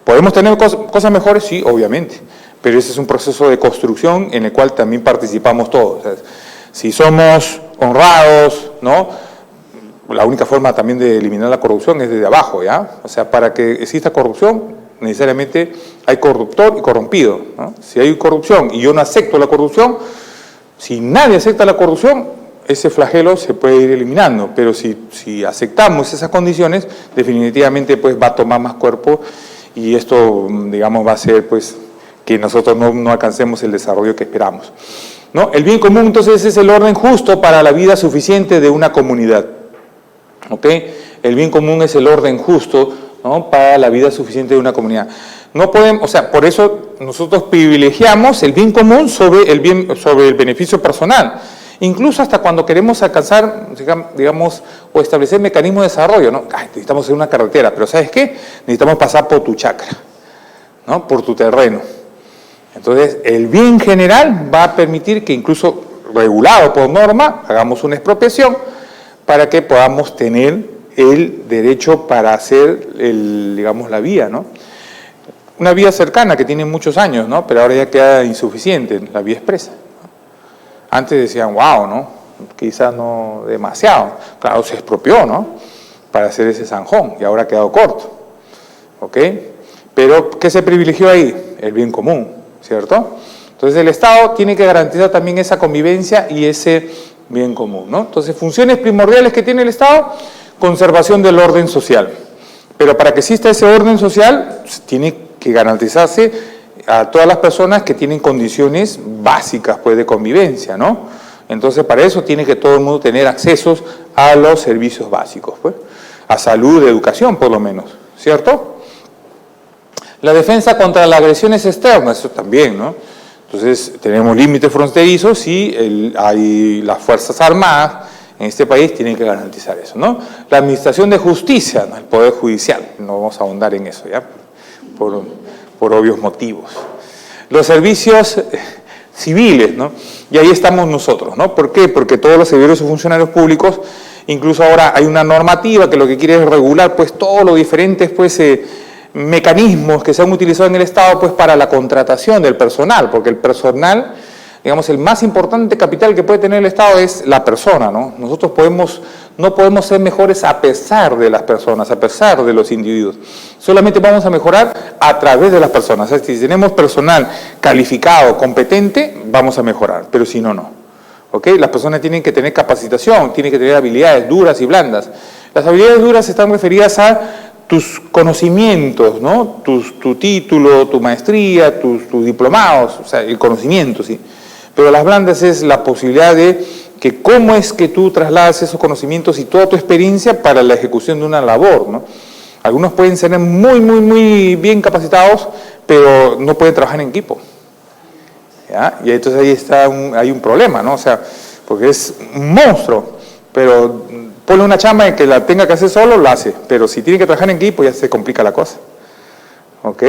¿Podemos tener cosas mejores? Sí, obviamente. Pero ese es un proceso de construcción en el cual también participamos todos. O sea, si somos honrados, ¿no? la única forma también de eliminar la corrupción es desde abajo, ¿ya? O sea, para que exista corrupción, necesariamente hay corruptor y corrompido, ¿no? Si hay corrupción y yo no acepto la corrupción, si nadie acepta la corrupción, ese flagelo se puede ir eliminando, pero si aceptamos esas condiciones, definitivamente pues va a tomar más cuerpo y esto, digamos, va a hacer pues que nosotros no alcancemos el desarrollo que esperamos, ¿no? El bien común, entonces, es el orden justo para la vida suficiente de una comunidad, ¿ok? El bien común es el orden justo, ¿no?, para la vida suficiente de una comunidad. No podemos, o sea, por eso nosotros privilegiamos el bien común sobre el beneficio personal. Incluso hasta cuando queremos alcanzar, digamos, o establecer mecanismos de desarrollo, ¿no? Ay, necesitamos hacer una carretera, pero ¿sabes qué? Necesitamos pasar por tu chacra, ¿no?, por tu terreno. Entonces, el bien general va a permitir que, incluso regulado por norma, hagamos una expropiación para que podamos tener el derecho para hacer, digamos, la vía, ¿no? Una vía cercana que tiene muchos años, ¿no?, pero ahora ya queda insuficiente, la vía expresa. Antes decían, wow, ¿no?, quizás no demasiado. Claro, se expropió, ¿no?, para hacer ese zanjón y ahora ha quedado corto, ¿ok? Pero, ¿qué se privilegió ahí? El bien común, ¿cierto? Entonces, el Estado tiene que garantizar también esa convivencia y ese bien común, ¿no? Entonces, funciones primordiales que tiene el Estado: conservación del orden social. Pero para que exista ese orden social, tiene que garantizarse a todas las personas que tienen condiciones básicas pues de convivencia, ¿no? Entonces, para eso tiene que todo el mundo tener accesos a los servicios básicos, pues, a salud, educación por lo menos, ¿cierto? La defensa contra las agresiones externas, eso también, ¿no? Entonces, tenemos límites fronterizos y hay las Fuerzas Armadas en este país tienen que garantizar eso, ¿no? La administración de justicia, ¿no?, el Poder Judicial, no vamos a ahondar en eso, ¿ya?, por obvios motivos. Los servicios civiles, ¿no? Y ahí estamos nosotros, ¿no? ¿Por qué? Porque todos los servidores y funcionarios públicos, incluso ahora hay una normativa que lo que quiere es regular pues todos los diferentes pues mecanismos que se han utilizado en el Estado pues para la contratación del personal, porque el personal, digamos, el más importante capital que puede tener el Estado es la persona, ¿no? Nosotros no podemos ser mejores a pesar de las personas, a pesar de los individuos. Solamente vamos a mejorar a través de las personas. O sea, si tenemos personal calificado, competente, vamos a mejorar, pero si no, no. ¿Ok? Las personas tienen que tener capacitación, tienen que tener habilidades duras y blandas. Las habilidades duras están referidas a tus conocimientos, ¿no? Tu título, tu maestría, tus diplomados, o sea, el conocimiento, ¿sí? Pero las blandas es la posibilidad de que cómo es que tú trasladas esos conocimientos y toda tu experiencia para la ejecución de una labor, ¿no? Algunos pueden ser muy bien capacitados, pero no pueden trabajar en equipo, ¿ya? Y entonces ahí hay un problema, ¿no? O sea, porque es un monstruo, pero ponle una chamba en que la tenga que hacer solo, la hace, pero si tiene que trabajar en equipo ya se complica la cosa, ¿ok?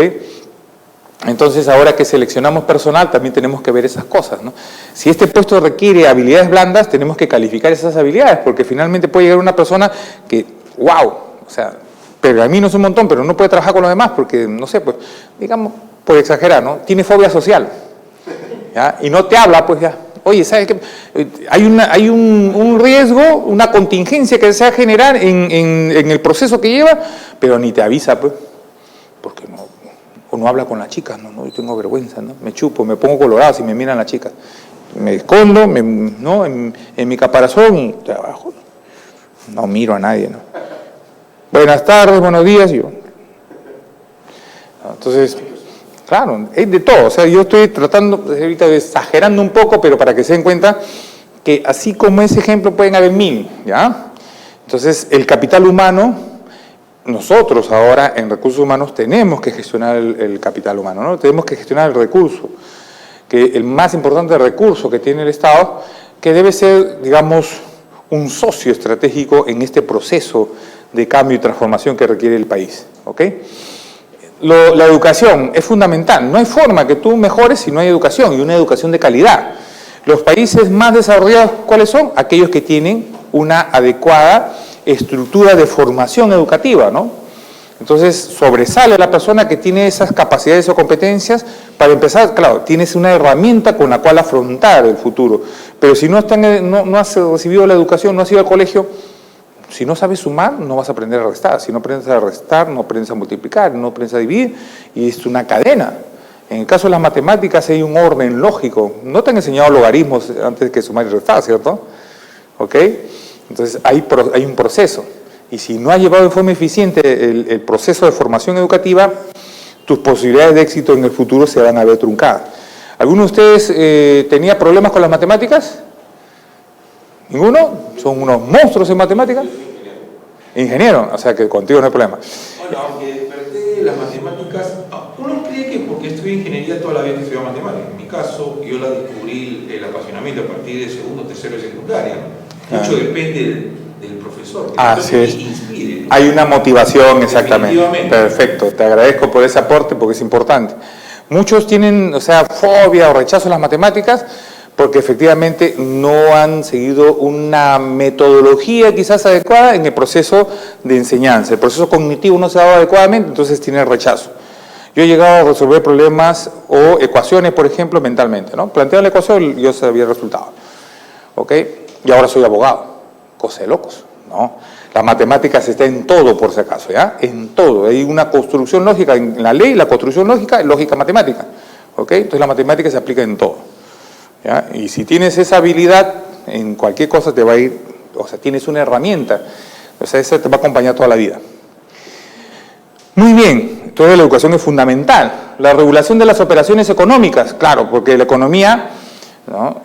Entonces, ahora que seleccionamos personal, también tenemos que ver esas cosas, ¿no? Si este puesto requiere habilidades blandas, tenemos que calificar esas habilidades, porque finalmente puede llegar una persona que, wow, o sea, pergamino es un montón, pero no puede trabajar con los demás, porque, no sé, pues, digamos, por exagerar, ¿no?, tiene fobia social, ¿ya? Y no te habla, pues ya, oye, ¿sabes qué? Hay un riesgo, una contingencia que se va a generar en el proceso que lleva, pero ni te avisa, pues, porque no. O no habla con las chicas, no, yo tengo vergüenza, ¿no? Me chupo, me pongo colorado si me miran las chicas. Me escondo, ¿no?, en mi caparazón y estoy abajo. No miro a nadie, ¿no? Buenas tardes, buenos días, yo. Entonces, claro, es de todo. O sea, yo estoy tratando, ahorita exagerando un poco, pero para que se den cuenta que así como ese ejemplo pueden haber 1000, ¿ya? Entonces, el capital humano. Nosotros ahora en recursos humanos tenemos que gestionar el capital humano, ¿no? Tenemos que gestionar el recurso, que el más importante recurso que tiene el Estado, que debe ser, digamos, un socio estratégico en este proceso de cambio y transformación que requiere el país, ¿ok? La educación es fundamental. No hay forma que tú mejores si no hay educación, y una educación de calidad. Los países más desarrollados, ¿cuáles son? Aquellos que tienen una adecuada estructura de formación educativa, ¿no? Entonces, sobresale la persona que tiene esas capacidades o competencias. Para empezar, claro, tienes una herramienta con la cual afrontar el futuro. Pero si no has recibido la educación, no has ido al colegio, Si no sabes sumar, no vas a aprender a restar. Si no aprendes a restar, no aprendes a multiplicar, no aprendes a dividir, y es una cadena. En el caso de las matemáticas hay un orden lógico. No te han enseñado logaritmos antes que sumar y restar, ¿cierto? ¿Ok? Entonces hay un proceso. Y si no has llevado de forma eficiente el proceso de formación educativa, tus posibilidades de éxito en el futuro se van a ver truncadas. ¿Alguno de ustedes tenía problemas con las matemáticas? ¿Ninguno? ¿Son unos monstruos en matemáticas? Ingeniero, o sea que contigo no hay problema. Bueno, aunque desperté las matemáticas, uno cree que porque estudié ingeniería toda la vida he estudiado matemáticas. En mi caso, yo la descubrí el apasionamiento a partir de segundo, tercero y secundaria. Mucho depende del profesor. Así es. Inspire. Hay una motivación, exactamente. Perfecto, te agradezco por ese aporte porque es importante. Muchos tienen, o sea, fobia o rechazo a las matemáticas porque efectivamente no han seguido una metodología quizás adecuada en el proceso de enseñanza. El proceso cognitivo no se ha dado adecuadamente, entonces tiene rechazo. Yo he llegado a resolver problemas o ecuaciones, por ejemplo, mentalmente, ¿no? Planteo la ecuación y yo sabía el resultado. ¿Ok? Y ahora soy abogado. Cosa de locos, ¿no? Las matemáticas está en todo, por si acaso, ¿ya? En todo. Hay una construcción lógica en la ley, la construcción lógica es lógica matemática. ¿Ok? Entonces la matemática se aplica en todo. ¿Ya? Y si tienes esa habilidad, en cualquier cosa te va a ir, o sea, tienes una herramienta, o sea, esa te va a acompañar toda la vida. Muy bien, entonces la educación es fundamental. La regulación de las operaciones económicas, claro, porque la economía, ¿no?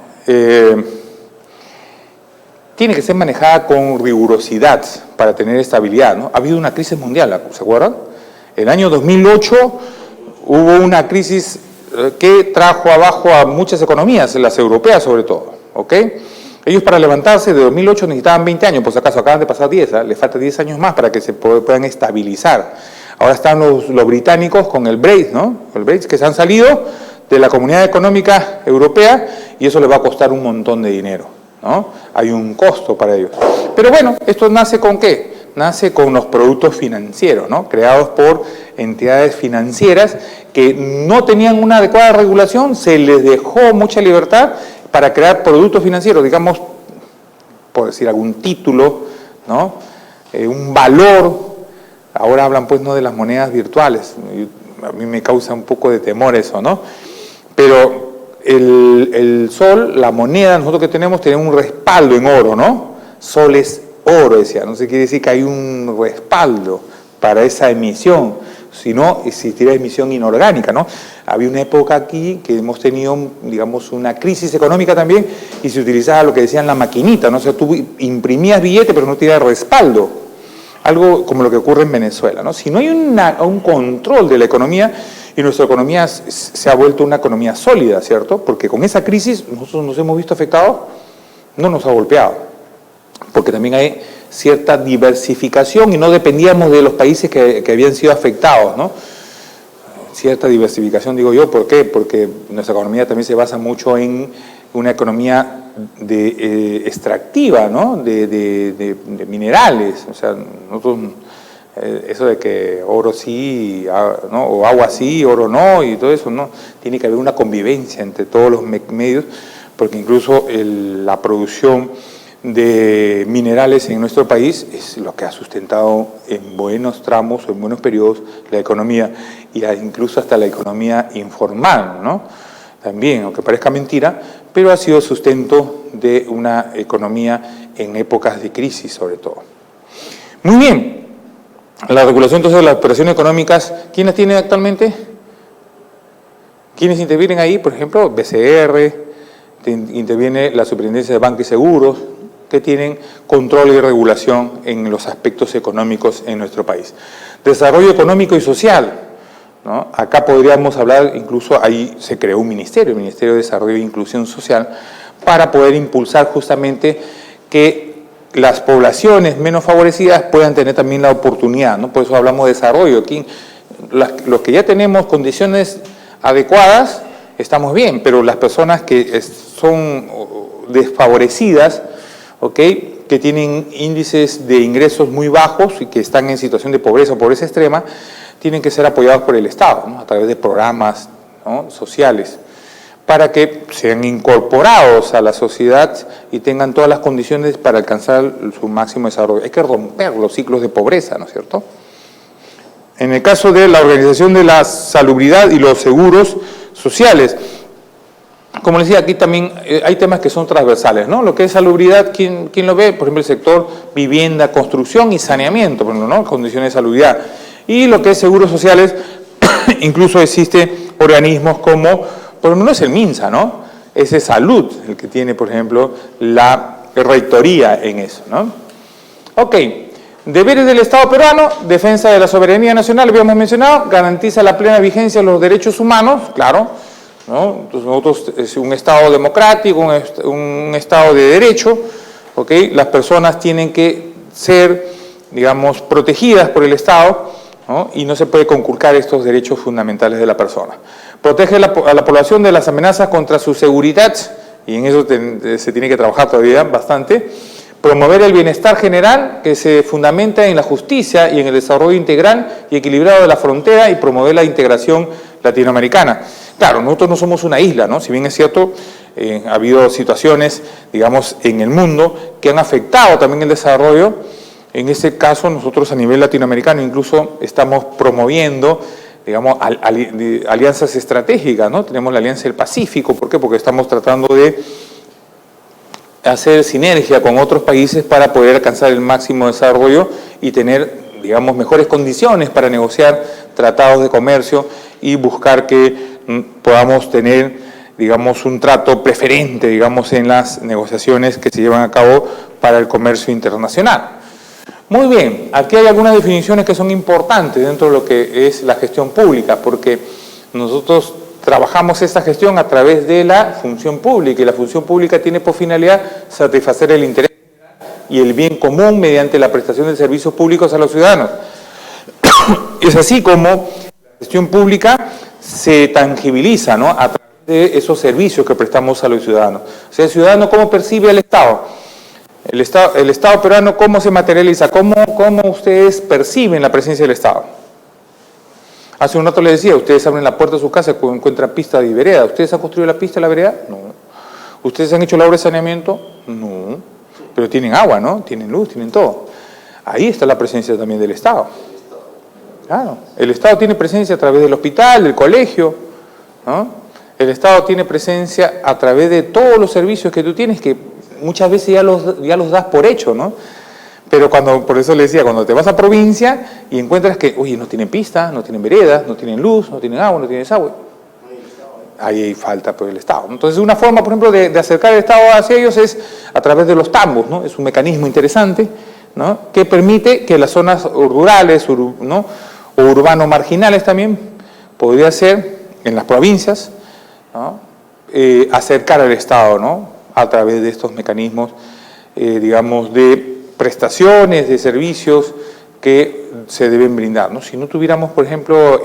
Tiene que ser manejada con rigurosidad para tener estabilidad, ¿no? Ha habido una crisis mundial, ¿se acuerdan? El año 2008 hubo una crisis que trajo abajo a muchas economías, las europeas sobre todo, ¿ok? Ellos para levantarse de 2008 necesitaban 20 años, por si acaso acaban de pasar 10, ¿eh? Les falta 10 años más para que se puedan estabilizar. Ahora están los británicos con el Brexit, ¿no? El Brexit, que se han salido de la Comunidad Económica Europea y eso les va a costar un montón de dinero, ¿no? Hay un costo para ellos. Pero bueno, esto nace ¿con qué? Nace con los productos financieros, ¿no? Creados por entidades financieras que no tenían una adecuada regulación, se les dejó mucha libertad para crear productos financieros, digamos, por decir algún título, ¿no? Un valor. Ahora hablan pues no de las monedas virtuales, a mí me causa un poco de temor eso, ¿no? Pero el sol, la moneda, nosotros que tenemos un respaldo en oro, ¿no? Sol es oro, decía, no se quiere decir que hay un respaldo para esa emisión, sino existiría emisión inorgánica, ¿no? Había una época aquí que hemos tenido, digamos, una crisis económica también y se utilizaba lo que decían la maquinita, ¿no? O sea, tú imprimías billetes pero no tenías respaldo, algo como lo que ocurre en Venezuela, ¿no? Si no hay un control de la economía, y nuestra economía se ha vuelto una economía sólida, ¿cierto? Porque con esa crisis nosotros nos hemos visto afectados, no nos ha golpeado, porque también hay cierta diversificación y no dependíamos de los países que habían sido afectados, ¿no? Cierta diversificación, digo yo, ¿por qué? Porque nuestra economía también se basa mucho en una economía extractiva, ¿no? De minerales, o sea, nosotros, eso de que oro sí, ¿no? O agua sí, oro no, y todo eso, ¿no? Tiene que haber una convivencia entre todos los medios, porque incluso la producción de minerales en nuestro país es lo que ha sustentado en buenos tramos o en buenos periodos la economía, y incluso hasta la economía informal, ¿no? También, aunque parezca mentira, pero ha sido sustento de una economía en épocas de crisis sobre todo. Muy bien, la regulación entonces de las operaciones económicas, ¿quién las tiene actualmente? ¿Quiénes intervienen ahí? Por ejemplo, BCR, interviene la Superintendencia de Banca y Seguros, que tienen control y regulación en los aspectos económicos en nuestro país. Desarrollo económico y social, ¿no? Acá podríamos hablar, incluso ahí se creó un ministerio, el Ministerio de Desarrollo e Inclusión Social, para poder impulsar justamente que las poblaciones menos favorecidas puedan tener también la oportunidad, ¿no? Por eso hablamos de desarrollo. Aquí, los que ya tenemos condiciones adecuadas, estamos bien, pero las personas que son desfavorecidas, ¿ok?, que tienen índices de ingresos muy bajos y que están en situación de pobreza o pobreza extrema, tienen que ser apoyados por el Estado, ¿no? A través de programas, ¿no?, sociales, para que sean incorporados a la sociedad y tengan todas las condiciones para alcanzar su máximo desarrollo. Hay que romper los ciclos de pobreza, ¿no es cierto? En el caso de la organización de la salubridad y los seguros sociales, como les decía, aquí también hay temas que son transversales, ¿no? Lo que es salubridad, ¿quién lo ve? Por ejemplo, el sector vivienda, construcción y saneamiento, por ejemplo, ¿no? Condiciones de salubridad. Y lo que es seguros sociales, incluso existe organismos como, por ejemplo, no es el MINSA, ¿no? Es de salud el que tiene, por ejemplo, la rectoría en eso, ¿no? Ok, deberes del Estado peruano: defensa de la soberanía nacional, habíamos mencionado, garantiza la plena vigencia de los derechos humanos, claro, ¿no? Entonces nosotros, es un Estado democrático, un Estado de derecho, ¿ok? Las personas tienen que ser, digamos, protegidas por el Estado, ¿no? Y no se puede conculcar estos derechos fundamentales de la persona. Protege a la población de las amenazas contra su seguridad, y en eso se tiene que trabajar todavía bastante. Promover el bienestar general, que se fundamenta en la justicia y en el desarrollo integral y equilibrado de la frontera, y promover la integración latinoamericana. Claro, nosotros no somos una isla, ¿no? Si bien es cierto, ha habido situaciones, digamos, en el mundo que han afectado también el desarrollo. En este caso, nosotros a nivel latinoamericano incluso estamos promoviendo, digamos, alianzas estratégicas, ¿no? Tenemos la Alianza del Pacífico. ¿Por qué? Porque estamos tratando de hacer sinergia con otros países para poder alcanzar el máximo desarrollo y tener, digamos, mejores condiciones para negociar tratados de comercio y buscar que podamos tener, digamos, un trato preferente, digamos, en las negociaciones que se llevan a cabo para el comercio internacional. Muy bien, aquí hay algunas definiciones que son importantes dentro de lo que es la gestión pública, porque nosotros trabajamos esta gestión a través de la función pública, y la función pública tiene por finalidad satisfacer el interés y el bien común mediante la prestación de servicios públicos a los ciudadanos. Es así como la gestión pública se tangibiliza, ¿no?, a través de esos servicios que prestamos a los ciudadanos. O sea, el ciudadano, ¿cómo percibe al Estado? El Estado peruano, ¿cómo se materializa? ¿Cómo ustedes perciben la presencia del Estado? Hace un rato les decía, ustedes abren la puerta de su casa y encuentran pista y vereda. ¿Ustedes han construido la pista y la vereda? No. ¿Ustedes han hecho la obra de saneamiento? No. Pero tienen agua, ¿no? Tienen luz, tienen todo. Ahí está la presencia también del Estado. Claro. El Estado tiene presencia a través del hospital, del colegio, ¿no? El Estado tiene presencia a través de todos los servicios que tú tienes, que muchas veces ya los das por hecho, ¿no? Pero por eso le decía, cuando te vas a provincia y encuentras que, oye, no tienen pistas, no tienen veredas, no tienen luz, no tienen agua, no tienen desagüe, ahí hay falta por el Estado. Entonces, una forma, por ejemplo, de acercar el Estado hacia ellos es a través de los tambos, ¿no? Es un mecanismo interesante, ¿no?, que permite que las zonas rurales, ¿no?, o urbanos marginales también, podría ser en las provincias, ¿no?, acercar al Estado, ¿no?, a través de estos mecanismos, digamos, de prestaciones, de servicios que se deben brindar, ¿no? Si no tuviéramos, por ejemplo,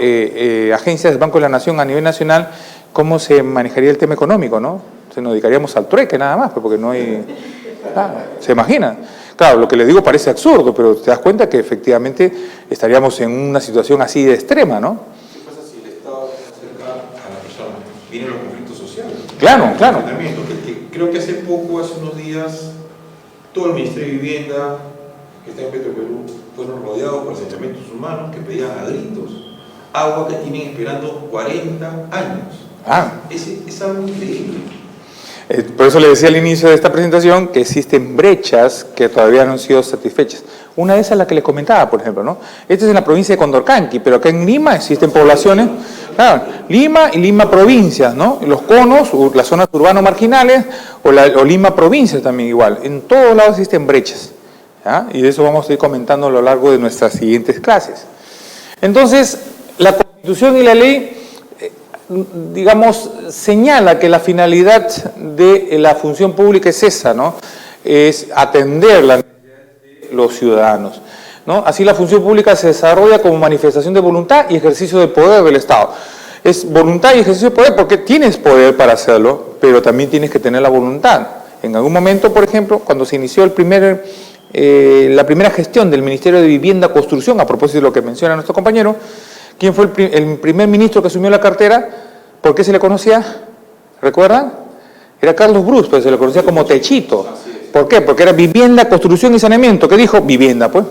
agencias del Banco de la Nación a nivel nacional, ¿cómo se manejaría el tema económico, no? Se nos dedicaríamos al trueque nada más, porque no hay... Claro, ¿se imagina? Claro, lo que les digo parece absurdo, pero te das cuenta que efectivamente estaríamos en una situación así de extrema, ¿no? ¿Qué pasa si el Estado se acerca a la persona? Vienen los conflictos sociales. Claro, claro. Creo que hace unos días, todo el Ministerio de Vivienda que está en Petroperú fueron rodeados por asentamientos humanos que pedían a gritos agua que tienen esperando 40 años. Es algo increíble. Por eso le decía al inicio de esta presentación que existen brechas que todavía no han sido satisfechas. Una de esas es la que les comentaba, por ejemplo, ¿no? Esta es en la provincia de Condorcanqui, pero acá en Lima existen poblaciones, claro, Lima y Lima provincias, ¿no? Los conos, las zonas urbanos marginales, o Lima provincias también igual. En todos lados existen brechas, ¿ya? Y de eso vamos a ir comentando a lo largo de nuestras siguientes clases. Entonces, la Constitución y la ley, digamos, señala que la finalidad de la función pública es esa, ¿no? Es atender las necesidades de los ciudadanos, ¿no? Así la función pública se desarrolla como manifestación de voluntad y ejercicio de poder del Estado. Es voluntad y ejercicio de poder porque tienes poder para hacerlo, pero también tienes que tener la voluntad. En algún momento, por ejemplo, cuando se inició la primera gestión del Ministerio de Vivienda y Construcción, a propósito de lo que menciona nuestro compañero, ¿quién fue el primer ministro que asumió la cartera? ¿Por qué se le conocía? ¿Recuerdan? Era Carlos Brus, pero se le conocía como Techito. ¿Por qué? Porque era vivienda, construcción y saneamiento. ¿Qué dijo? Vivienda, pues.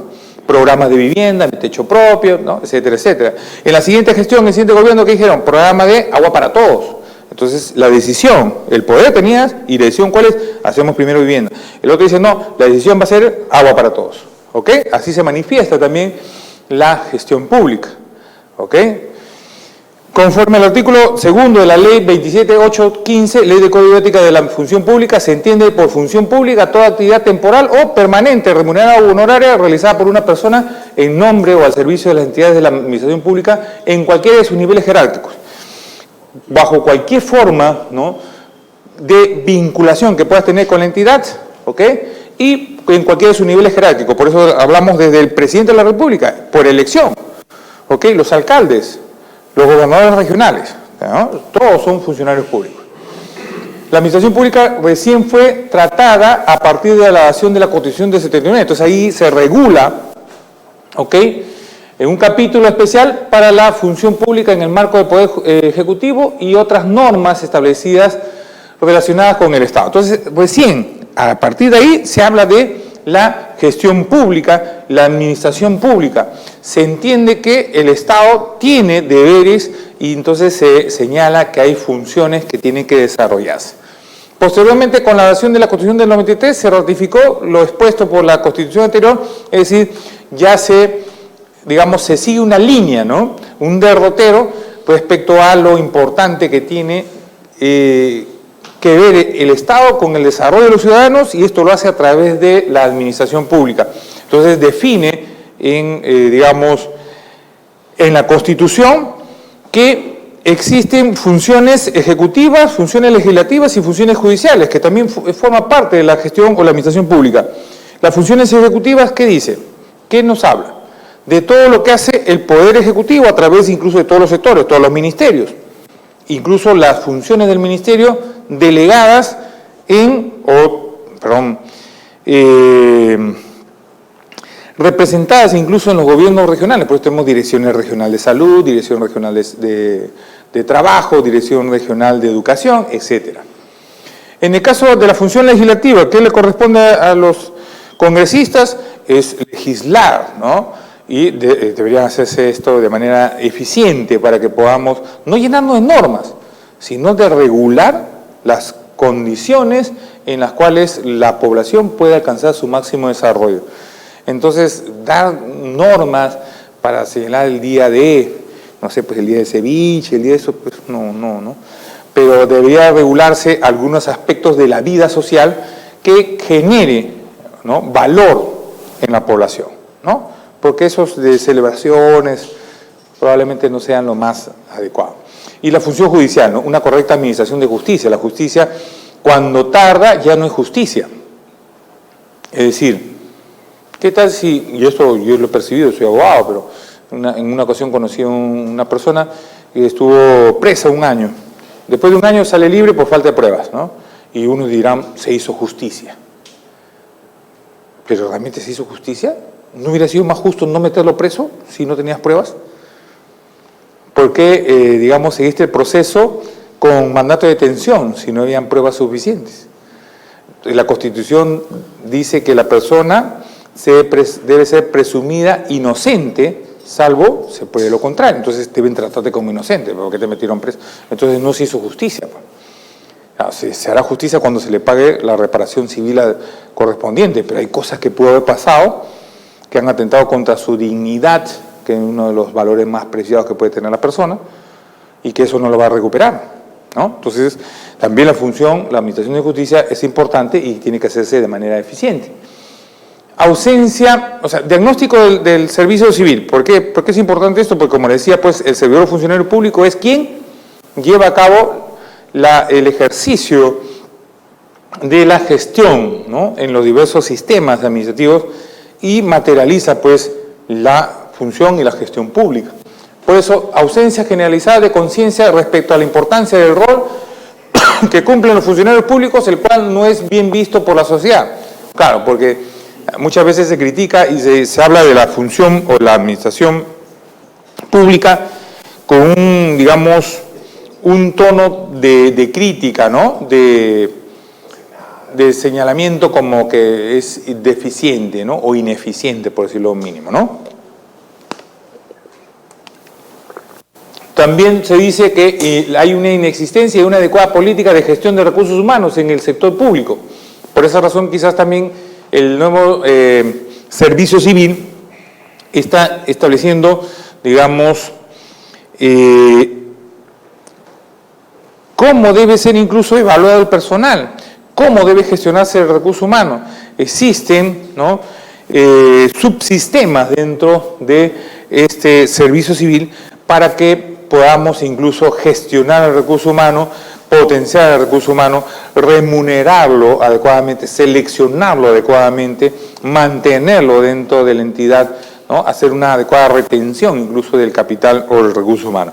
Programas de vivienda, de techo propio, ¿no? Etcétera, etcétera. En la siguiente gestión, en el siguiente gobierno, ¿qué dijeron? Programa de agua para todos. Entonces, la decisión, el poder tenías, y la decisión, ¿cuál es? Hacemos primero vivienda. El otro dice, no, la decisión va a ser agua para todos. ¿Ok? Así se manifiesta también la gestión pública. ¿Ok? Conforme al artículo 2 de la Ley 27.815, Ley de Código de Ética de la Función Pública, se entiende por función pública toda actividad temporal o permanente, remunerada o honoraria, realizada por una persona en nombre o al servicio de las entidades de la administración pública en cualquiera de sus niveles jerárquicos, bajo cualquier forma, ¿no?, de vinculación que puedas tener con la entidad, ¿ok?, y en cualquiera de sus niveles jerárquicos. Por eso hablamos desde el presidente de la República, por elección, ¿ok?, los alcaldes, los gobernadores regionales, ¿no?, todos son funcionarios públicos. La administración pública recién fue tratada a partir de la adaptación de la Constitución de 79, entonces ahí se regula, ¿ok?, en un capítulo especial para la función pública en el marco del Poder Ejecutivo y otras normas establecidas relacionadas con el Estado. Entonces, recién, a partir de ahí, se habla de la gestión pública, la administración pública. Se entiende que el Estado tiene deberes y entonces se señala que hay funciones que tienen que desarrollarse. Posteriormente, con la adopción de la Constitución del 93, se ratificó lo expuesto por la Constitución anterior, es decir, ya se sigue una línea, ¿no?, un derrotero respecto a lo importante que tiene que ver el Estado con el desarrollo de los ciudadanos, y esto lo hace a través de la administración pública. Entonces define en la Constitución que existen funciones ejecutivas, funciones legislativas y funciones judiciales, que también forma parte de la gestión o la administración pública. Las funciones ejecutivas, ¿qué dice? ¿Qué nos habla? De todo lo que hace el Poder Ejecutivo a través incluso de todos los sectores, todos los ministerios, incluso las funciones del ministerio delegadas representadas incluso en los gobiernos regionales. Por eso tenemos direcciones regionales de salud, dirección regional de trabajo, dirección regional de educación, etc. En el caso de la función legislativa, ¿qué le corresponde a los congresistas? Es legislar, ¿no? Y debería hacerse esto de manera eficiente para que podamos no llenarnos de normas, sino de regular las condiciones en las cuales la población puede alcanzar su máximo desarrollo. Entonces, dar normas para señalar el día de, no sé, pues el día de ceviche, el día de eso, pues no. Pero debería regularse algunos aspectos de la vida social que genere, ¿no?, valor en la población, ¿no? Porque esos de celebraciones probablemente no sean lo más adecuado. Y la función judicial, ¿no?, una correcta administración de justicia. La justicia, cuando tarda, ya no es justicia. Es decir, ¿qué tal si, y esto yo lo he percibido, soy abogado, pero en una ocasión conocí a una persona que estuvo presa 1 año. Después de 1 año sale libre por falta de pruebas, ¿no? Y unos dirán, se hizo justicia. ¿Pero realmente se hizo justicia? ¿No hubiera sido más justo no meterlo preso si no tenías pruebas? ¿Por qué, seguiste el proceso con mandato de detención si no habían pruebas suficientes? La Constitución dice que la persona debe ser presumida inocente, salvo se puede lo contrario. Entonces deben tratarte como inocente, porque te metieron preso. Entonces no se hizo justicia. Se hará justicia cuando se le pague la reparación civil correspondiente, pero hay cosas que pudo haber pasado que han atentado contra su dignidad, que es uno de los valores más preciados que puede tener la persona, y que eso no lo va a recuperar, ¿no? Entonces, también la administración de justicia es importante y tiene que hacerse de manera eficiente. Diagnóstico del servicio civil. ¿Por qué? ¿Por qué es importante esto? Porque, como le decía, pues el servidor funcionario público es quien lleva a cabo el ejercicio de la gestión, ¿no?, en los diversos sistemas administrativos, y materializa pues la función y la gestión pública. Por eso, ausencia generalizada de conciencia respecto a la importancia del rol que cumplen los funcionarios públicos, el cual no es bien visto por la sociedad. Claro, porque muchas veces se critica y se habla de la función o la administración pública con un tono de crítica, ¿no? De señalamiento como que es deficiente, ¿no? O ineficiente, por decirlo mínimo, ¿no? También se dice que hay una inexistencia de una adecuada política de gestión de recursos humanos en el sector público. Por esa razón, quizás también el nuevo servicio civil está estableciendo, digamos, cómo debe ser incluso evaluado el personal, cómo debe gestionarse el recurso humano. Existen, ¿no?, subsistemas dentro de este servicio civil para que podamos incluso gestionar el recurso humano, potenciar el recurso humano, remunerarlo adecuadamente, seleccionarlo adecuadamente, mantenerlo dentro de la entidad, ¿no?, hacer una adecuada retención incluso del capital o del recurso humano.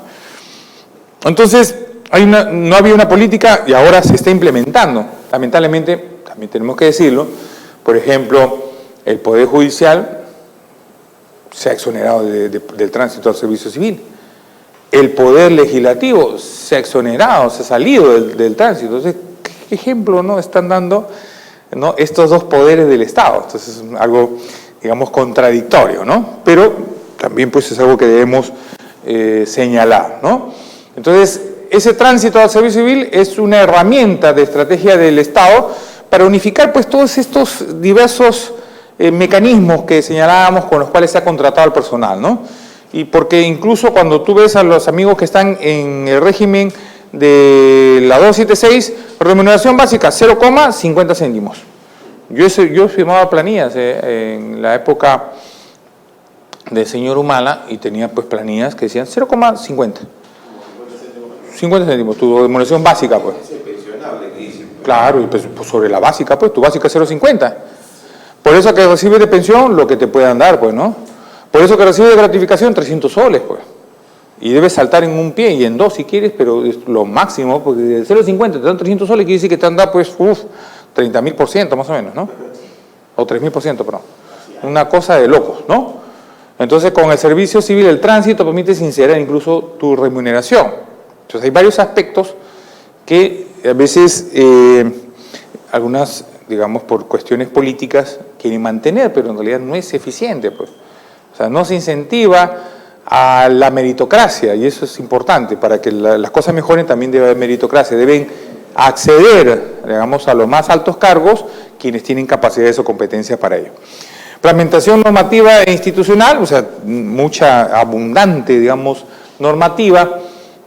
Entonces, no había una política y ahora se está implementando. Lamentablemente, también tenemos que decirlo, por ejemplo, el Poder Judicial se ha exonerado del tránsito al servicio civil. El Poder Legislativo se ha exonerado, se ha salido del tránsito. Entonces, ¿qué ejemplo, no, están dando, ¿no?, estos dos poderes del Estado? Entonces, es algo, digamos, contradictorio, ¿no? Pero también, pues, es algo que debemos señalar, ¿no? Entonces, ese tránsito al servicio civil es una herramienta de estrategia del Estado para unificar, pues, todos estos diversos mecanismos que señalábamos con los cuales se ha contratado al personal, ¿no? Y porque incluso cuando tú ves a los amigos que están en el régimen de la 276, remuneración básica 0,50 céntimos. Yo firmaba planillas en la época del señor Humala y tenía, pues, planillas que decían 0,50. 50 céntimos, tu remuneración básica, pues. Claro, y pues sobre la básica, pues, tu básica es 0,50. Por eso que recibes de pensión lo que te puedan dar, pues, ¿no? Por eso que recibes de gratificación 300 soles, pues. Y debes saltar en un pie y en dos si quieres, pero es lo máximo, porque de 0,50 te dan 300 soles, quiere decir que te han dado, pues, 30.000% más o menos, ¿no? O 3.000%, perdón. Una cosa de locos, ¿no? Entonces, con el servicio civil, el tránsito permite sincerar incluso tu remuneración. Entonces, hay varios aspectos que a veces algunas, digamos, por cuestiones políticas quieren mantener, pero en realidad no es eficiente, pues. O sea, no se incentiva a la meritocracia, y eso es importante. Para que las cosas mejoren también debe haber meritocracia. Deben acceder, digamos, a los más altos cargos quienes tienen capacidades o competencias para ello. Fragmentación normativa e institucional, o sea, mucha, abundante, digamos, normativa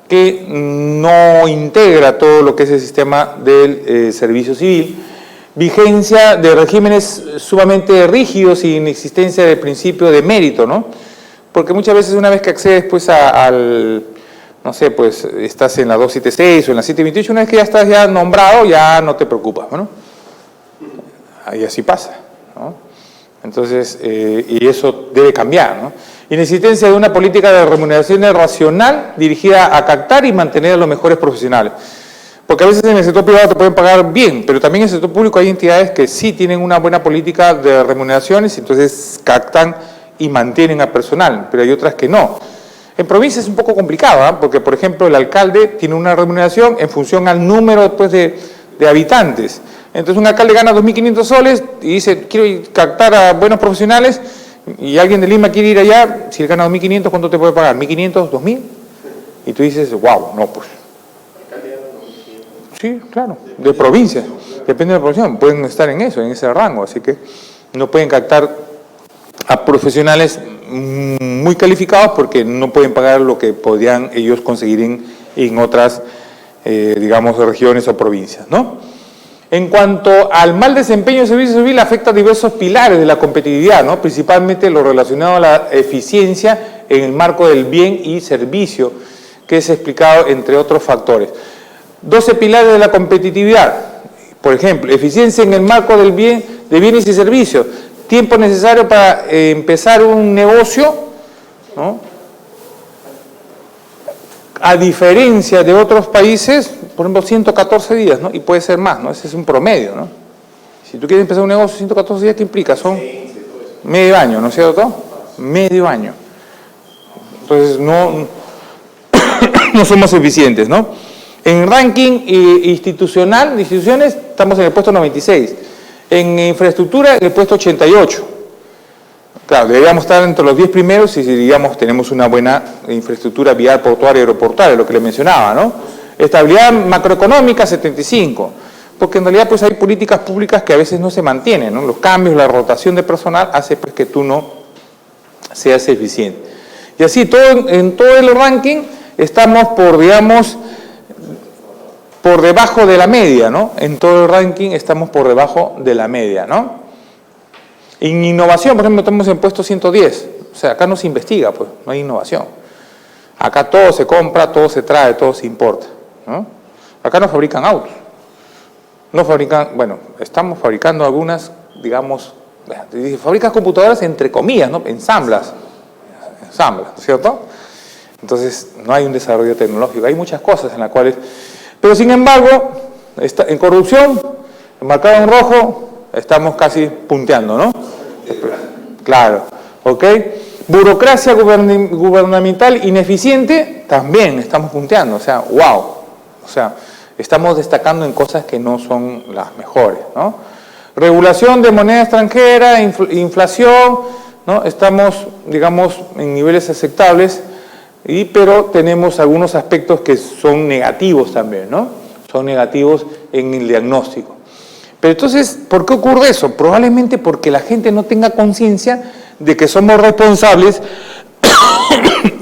que no integra todo lo que es el sistema del servicio civil. Vigencia de regímenes sumamente rígidos y inexistencia del principio de mérito, ¿no? Porque muchas veces una vez que accedes, pues, no sé, pues, estás en la 276 o en la 728, una vez que ya estás ya nombrado, ya no te preocupas, ¿no? Y así pasa, ¿no? Entonces, y eso debe cambiar, ¿no? Inexistencia de una política de remuneración racional dirigida a captar y mantener a los mejores profesionales. Porque a veces en el sector privado te pueden pagar bien, pero también en el sector público hay entidades que sí tienen una buena política de remuneraciones, y entonces captan y mantienen a personal, pero hay otras que no. En provincia es un poco complicado, ¿eh? Porque, por ejemplo, el alcalde tiene una remuneración en función al número, pues, de habitantes. Entonces un alcalde gana 2.500 soles y dice, quiero captar a buenos profesionales, y alguien de Lima quiere ir allá, si él gana 2.500, ¿cuánto te puede pagar? ¿1.500? ¿2.000? Y tú dices, wow, no, pues. Sí, claro, de provincia, depende de la provincia, pueden estar en eso, en ese rango, así que no pueden captar a profesionales muy calificados porque no pueden pagar lo que podrían ellos conseguir en otras, digamos, regiones o provincias, ¿no? En cuanto al mal desempeño del servicio civil, afecta a diversos pilares de la competitividad, ¿no? Principalmente lo relacionado a la eficiencia en el marco del bien y servicio, que es explicado entre otros factores. 12 pilares de la competitividad, por ejemplo, eficiencia en el marco del bien, de bienes y servicios, tiempo necesario para empezar un negocio, ¿no? A diferencia de otros países, por ejemplo, 114 días, ¿no? Y puede ser más, ¿no? Ese es un promedio, ¿no? Si tú quieres empezar un negocio, 114 días, ¿qué implica? Son medio año, ¿no es cierto? Medio año. Entonces, no somos eficientes, ¿no? En ranking institucional, de instituciones, estamos en el puesto 96. En infraestructura, en el puesto 88. Claro, deberíamos estar entre los 10 primeros si, digamos, tenemos una buena infraestructura vial, portuaria y aeroportuaria, lo que le mencionaba, ¿no? Estabilidad macroeconómica, 75. Porque en realidad pues hay políticas públicas que a veces no se mantienen, ¿no? Los cambios, la rotación de personal hace pues que tú no seas eficiente. Y así, en todo el ranking estamos digamos, por debajo de la media, ¿no? En todo el ranking estamos por debajo de la media, ¿no? En innovación, por ejemplo, estamos en puesto 110. O sea, acá no se investiga, pues, no hay innovación. Acá todo se compra, todo se trae, todo se importa, ¿no? Acá no fabrican autos. No fabrican, bueno, estamos fabricando algunas, digamos, fabricas computadoras entre comillas, ¿no? Ensamblas, ¿cierto? Entonces, no hay un desarrollo tecnológico. Hay muchas cosas en las cuales... Pero, sin embargo, en corrupción, marcado en rojo, estamos casi punteando, ¿no? Claro, ¿ok? Burocracia gubernamental ineficiente, también estamos punteando, o sea, wow. O sea, estamos destacando en cosas que no son las mejores, ¿no? Regulación de moneda extranjera, inflación, ¿no? Estamos, digamos, en niveles aceptables, pero tenemos algunos aspectos que son negativos también, ¿no? Son negativos en el diagnóstico. Pero entonces, ¿por qué ocurre eso? Probablemente porque la gente no tenga conciencia de que somos responsables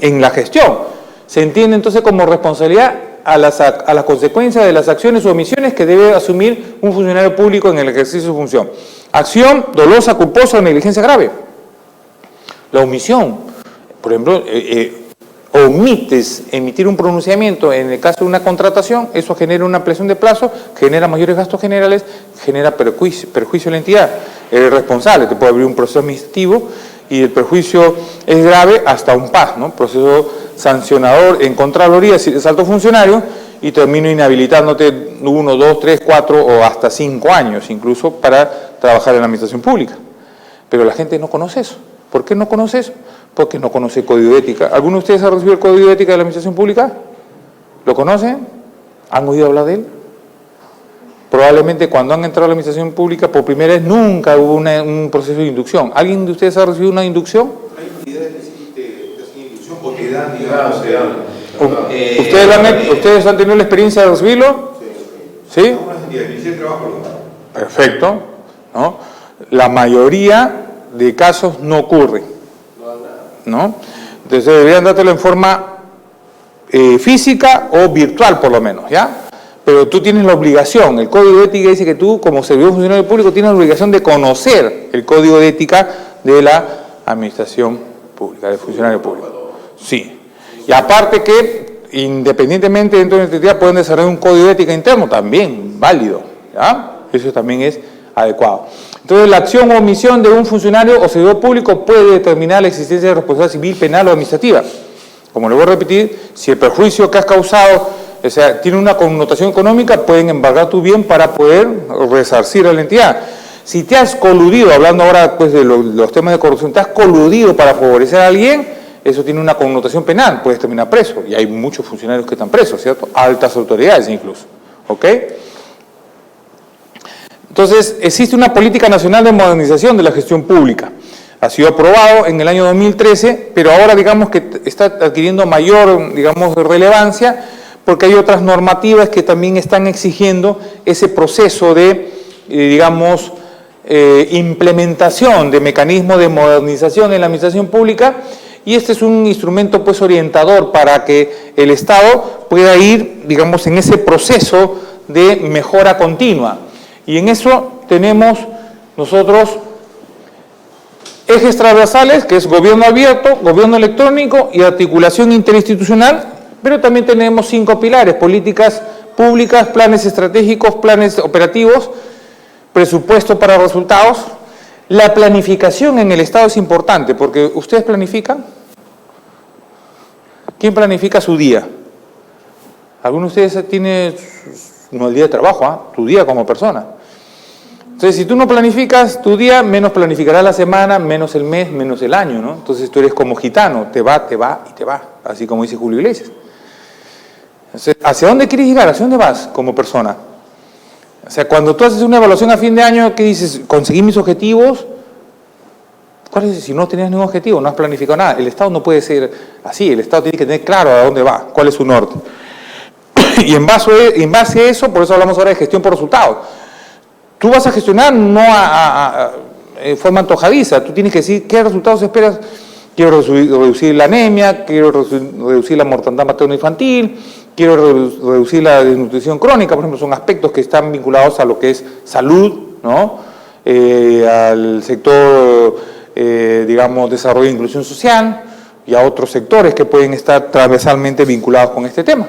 en la gestión. Se entiende entonces como responsabilidad a las consecuencias de las acciones o omisiones que debe asumir un funcionario público en el ejercicio de su función. Acción dolosa, culposa o negligencia grave. La omisión, por ejemplo, omites emitir un pronunciamiento en el caso de una contratación, eso genera una ampliación de plazo, genera mayores gastos generales, genera perjuicio a la entidad. El responsable te puede abrir un proceso administrativo y el perjuicio es grave hasta un PAS, ¿no? Proceso sancionador en Contraloría si es alto funcionario y termino inhabilitándote 1, 2, 3, 4 o hasta 5 años incluso para trabajar en la administración pública. Pero la gente no conoce eso. ¿Por qué no conoce eso? Porque no conoce el código de ética. ¿Alguno de ustedes ha recibido el código de ética de la administración pública? ¿Lo conocen? ¿Han oído hablar de él? Probablemente cuando han entrado a la administración pública por primera vez nunca hubo un proceso de inducción. ¿Alguien de ustedes ha recibido una inducción? Hay unidades que sí te hacen inducción o te dan, digamos, ¿Ustedes han tenido la experiencia de recibirlo? Sí. ¿Sí? Perfecto, ¿no? La mayoría de casos no ocurre, ¿no? Entonces deberían dártelo en forma física o virtual por lo menos, ¿ya? Pero tú tienes la obligación, el código de ética dice que tú como servidor funcionario público tienes la obligación de conocer el código de ética de la administración pública, del funcionario público. Sí. Y aparte que independientemente dentro de la entidad pueden desarrollar un código de ética interno también válido, ¿ya? Eso también es adecuado. Entonces, la acción o omisión de un funcionario o servidor público puede determinar la existencia de responsabilidad civil, penal o administrativa. Como le voy a repetir, si el perjuicio que has causado, o sea, tiene una connotación económica, pueden embargar tu bien para poder resarcir a la entidad. Si te has coludido, hablando ahora pues, de los temas de corrupción, te has coludido para favorecer a alguien, eso tiene una connotación penal, puedes terminar preso. Y hay muchos funcionarios que están presos, ¿cierto? Altas autoridades incluso, ¿ok? Entonces, existe una política nacional de modernización de la gestión pública. Ha sido aprobado en el año 2013, pero ahora digamos que está adquiriendo mayor, digamos, relevancia, porque hay otras normativas que también están exigiendo ese proceso de, digamos, implementación de mecanismos de modernización en la administración pública, y este es un instrumento pues orientador para que el Estado pueda ir, digamos, en ese proceso de mejora continua. Y en eso tenemos nosotros ejes transversales, que es gobierno abierto, gobierno electrónico y articulación interinstitucional, pero también tenemos 5 pilares: políticas públicas, planes estratégicos, planes operativos, presupuesto para resultados. La planificación en el Estado es importante, porque ¿ustedes planifican? ¿Quién planifica su día? ¿Alguno de ustedes tiene, no el día de trabajo, tu día como persona? Entonces, si tú no planificas tu día, menos planificarás la semana, menos el mes, menos el año, ¿no? Entonces tú eres como gitano, te va y te va, así como dice Julio Iglesias. Entonces, ¿hacia dónde quieres llegar? ¿Hacia dónde vas como persona? O sea, cuando tú haces una evaluación a fin de año, ¿qué dices? ¿Conseguí mis objetivos? ¿Cuál es? Si no tenías ningún objetivo, no has planificado nada. El Estado no puede ser así, el Estado tiene que tener claro a dónde va, cuál es su norte. Y en base a eso, por eso hablamos ahora de gestión por resultados. Tú vas a gestionar no de forma antojadiza, tú tienes que decir qué resultados esperas. Quiero reducir la anemia, quiero reducir la mortandad materno-infantil, quiero reducir la desnutrición crónica, por ejemplo, son aspectos que están vinculados a lo que es salud, ¿no? Al sector, digamos, desarrollo e inclusión social y a otros sectores que pueden estar transversalmente vinculados con este tema.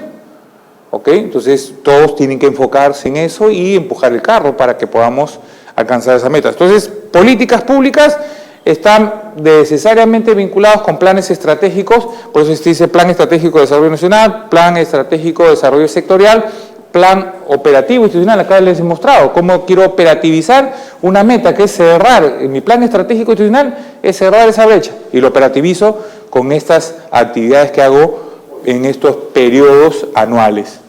¿Ok? Entonces, todos tienen que enfocarse en eso y empujar el carro para que podamos alcanzar esa meta. Entonces, políticas públicas están necesariamente vinculados con planes estratégicos, por eso se dice Plan Estratégico de Desarrollo Nacional, Plan Estratégico de Desarrollo Sectorial, Plan Operativo Institucional. Acá les he mostrado cómo quiero operativizar una meta que es cerrar, en mi Plan Estratégico Institucional es cerrar esa brecha y lo operativizo con estas actividades que hago en estos periodos anuales.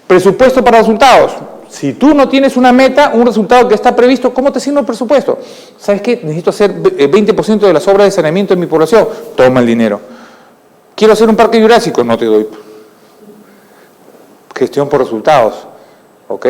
Presupuesto para resultados. Si tú no tienes una meta, un resultado que está previsto, ¿cómo te asigno el presupuesto? ¿Sabes qué? Necesito hacer 20% de las obras de saneamiento en mi población. Toma el dinero. Quiero hacer un parque jurásico, no te doy. Gestión por resultados. ¿Ok?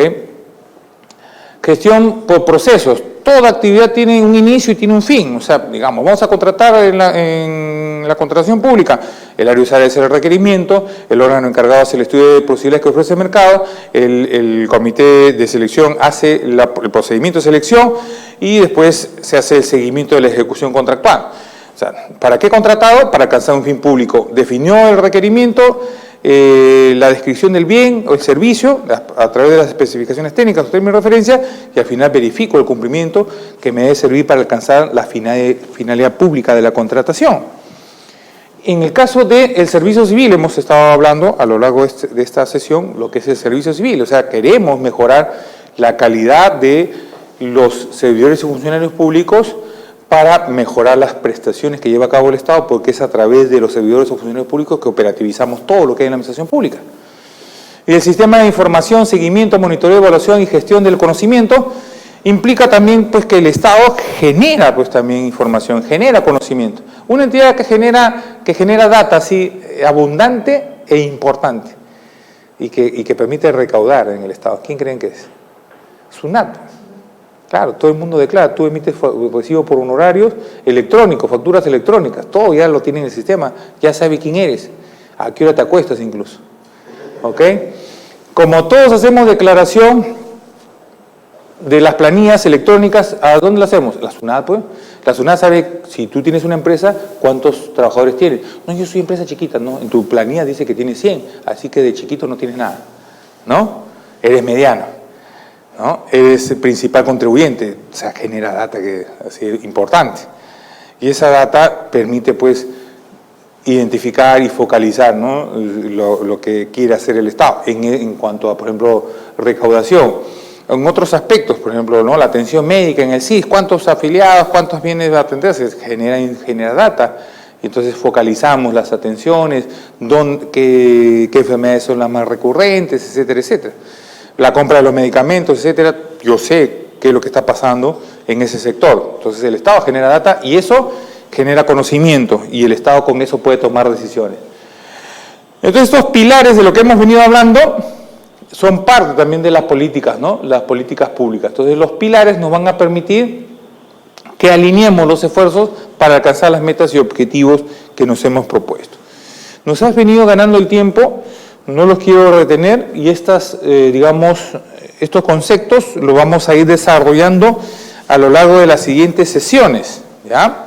Gestión por procesos. Toda actividad tiene un inicio y tiene un fin. O sea, digamos, vamos a contratar en la contratación pública. El área usuaria hace el requerimiento, el órgano encargado hace el estudio de posibilidades que ofrece el mercado, el comité de selección hace el procedimiento de selección y después se hace el seguimiento de la ejecución contractual. O sea, ¿para qué contratado? Para alcanzar un fin público. Definió el requerimiento, la descripción del bien o el servicio a través de las especificaciones técnicas o términos de referencia y al final verifico el cumplimiento que me debe servir para alcanzar la finalidad pública de la contratación. En el caso del servicio civil, hemos estado hablando a lo largo de esta sesión lo que es el servicio civil, o sea, queremos mejorar la calidad de los servidores y funcionarios públicos para mejorar las prestaciones que lleva a cabo el Estado, porque es a través de los servidores o funcionarios públicos que operativizamos todo lo que hay en la administración pública. Y el sistema de información, seguimiento, monitoreo, evaluación y gestión del conocimiento implica también pues, que el Estado genera pues, también información, genera conocimiento. Una entidad que genera data así abundante e importante y que permite recaudar en el Estado. ¿Quién creen que es? SUNAT. Claro, todo el mundo declara, tú emites recibo por honorarios electrónicos, facturas electrónicas, todo ya lo tiene en el sistema, ya sabe quién eres, a qué hora te acuestas incluso. ¿Ok? Como todos hacemos declaración de las planillas electrónicas, ¿a dónde las hacemos? La SUNAT, pues. La SUNAT sabe, si tú tienes una empresa, cuántos trabajadores tienes. No, yo soy empresa chiquita, no. En tu planilla dice que tienes 100, así que de chiquito no tienes nada, ¿no? Eres mediano, ¿no? Eres el principal contribuyente, o sea, genera data que así importante. Y esa data permite, pues, identificar y focalizar, ¿no? lo que quiere hacer el Estado en cuanto a, por ejemplo, recaudación. En otros aspectos, por ejemplo, ¿no? La atención médica en el CIS, cuántos afiliados, cuántos bienes va a atender, se genera data, y entonces focalizamos las atenciones, qué enfermedades son las más recurrentes, etcétera, etcétera. La compra de los medicamentos, etcétera, yo sé qué es lo que está pasando en ese sector. Entonces el Estado genera data y eso genera conocimiento y el Estado con eso puede tomar decisiones. Entonces estos pilares de lo que hemos venido hablando son parte también de las políticas, ¿no? Las políticas públicas. Entonces los pilares nos van a permitir que alineemos los esfuerzos para alcanzar las metas y objetivos que nos hemos propuesto. Nos has venido ganando el tiempo, no los quiero retener y estos conceptos los vamos a ir desarrollando a lo largo de las siguientes sesiones, ¿ya?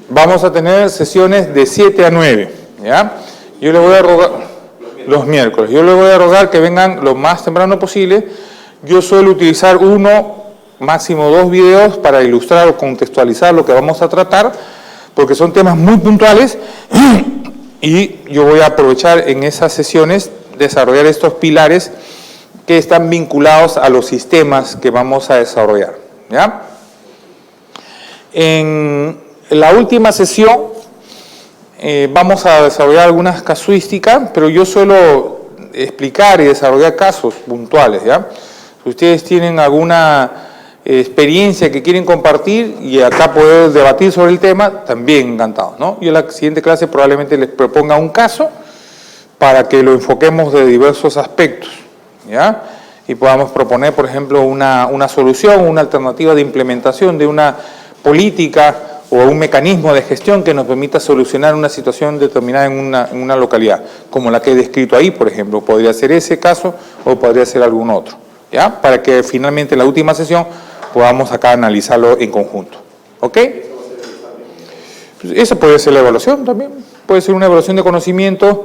Vamos a tener sesiones de 7 a 9, ¿ya? Yo le voy a rogar... Los miércoles. Yo le voy a rogar que vengan lo más temprano posible. Yo suelo utilizar 1, máximo 2 videos para ilustrar o contextualizar lo que vamos a tratar, porque son temas muy puntuales y yo voy a aprovechar en esas sesiones desarrollar estos pilares que están vinculados a los sistemas que vamos a desarrollar, ¿ya? En la última sesión vamos a desarrollar algunas casuísticas, pero yo suelo explicar y desarrollar casos puntuales, ¿ya? Si ustedes tienen alguna experiencia que quieren compartir y acá poder debatir sobre el tema, también encantados, ¿no? Yo en la siguiente clase probablemente les proponga un caso para que lo enfoquemos de diversos aspectos, ¿ya? Y podamos proponer, por ejemplo, una solución, una alternativa de implementación de una política o un mecanismo de gestión que nos permita solucionar una situación determinada en una localidad, como la que he descrito ahí, por ejemplo. Podría ser ese caso o podría ser algún otro, ¿ya? Para que finalmente en la última sesión podamos acá analizarlo en conjunto, ¿ok? Esa puede ser la evaluación también, puede ser una evaluación de conocimiento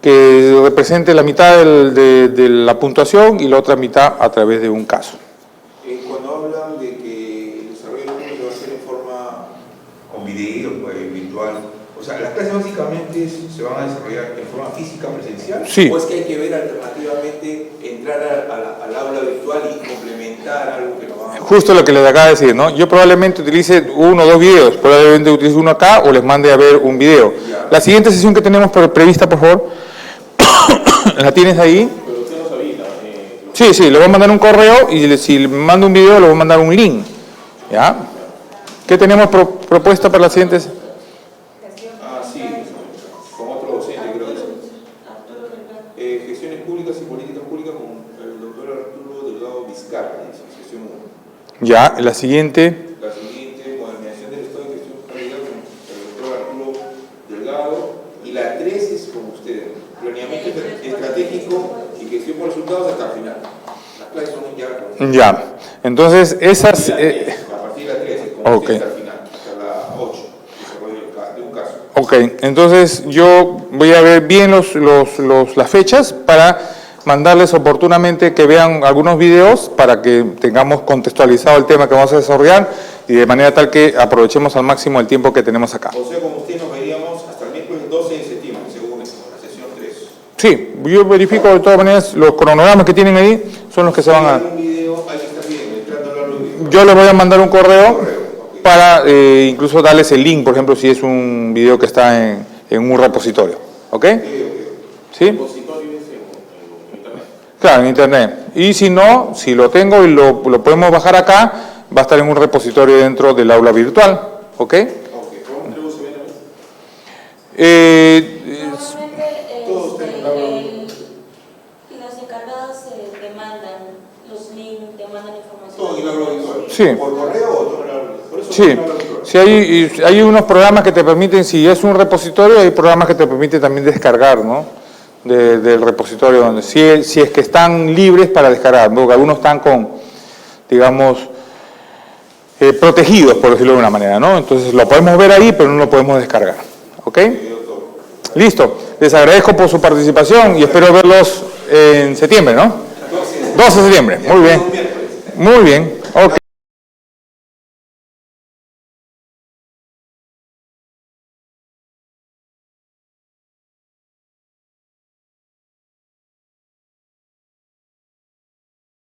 que represente la mitad de la puntuación y la otra mitad a través de un caso. Cuando hablan de que el desarrollo público va a ser en forma con video, virtual, o sea, las clases básicamente se van a desarrollar en forma física, presencial, Sí. ¿o es que hay que ver alternativamente entrar al aula virtual y complementar algo que no va a... Justo lo que les acaba de decir, ¿no? Yo probablemente utilice uno o dos videos, probablemente utilice uno acá o les mande a ver un video. La siguiente sesión que tenemos prevista, por favor, ¿la tienes ahí? Pero usted no sabía. Sí, le voy a mandar un correo y si le mando un video le voy a mandar un link, ¿ya? ¿Qué tenemos propuesta para las siguientes? Sí, con otro docente, creo que es. Gestiones públicas y políticas públicas con el doctor Arturo Delgado Vizcarra, gestión 1. Ya, la siguiente. La siguiente, modernización del estado de gestión pública con el doctor Arturo Delgado. Y la 3 es con ustedes, planeamiento estratégico y gestión por resultados hasta el final. Las clases son ya. Ya, entonces esas... a partir de la 3 es con Ok. ustedes hasta el final, hasta la 8, desarrollo de un caso. Ok, entonces yo voy a ver bien las fechas para mandarles oportunamente que vean algunos videos para que tengamos contextualizado el tema que vamos a desarrollar y de manera tal que aprovechemos al máximo el tiempo que tenemos acá. O sea, como usted nos veríamos hasta el miércoles 12 de septiembre, según la sesión 3. Sí, yo verifico de todas maneras los cronogramas que tienen ahí son los que se van a... Un video, hay que estar bien, entrando a hablar de Yo les voy a mandar un correo para incluso darles el link, por ejemplo, si es un video que está en un repositorio, ¿ok? ¿Sí? Claro, en internet. Y si no, si lo tengo y lo podemos bajar acá, va a estar en un repositorio dentro del aula virtual, ¿ok? Los encargados te mandan los links, te mandan información. Todo en el aula virtual. Sí. ¿Por correo o todo en el aula virtual? Por eso Sí, en el aula virtual. sí hay unos programas que te permiten, si es un repositorio, hay programas que te permiten también descargar, ¿no? Del repositorio, donde si es que están libres para descargar, porque algunos están con, digamos, protegidos, por decirlo de una manera, ¿no? Entonces lo podemos ver ahí, pero no lo podemos descargar, ¿ok? Listo, les agradezco por su participación y espero verlos en septiembre, ¿no? 12 de septiembre, muy bien, ok.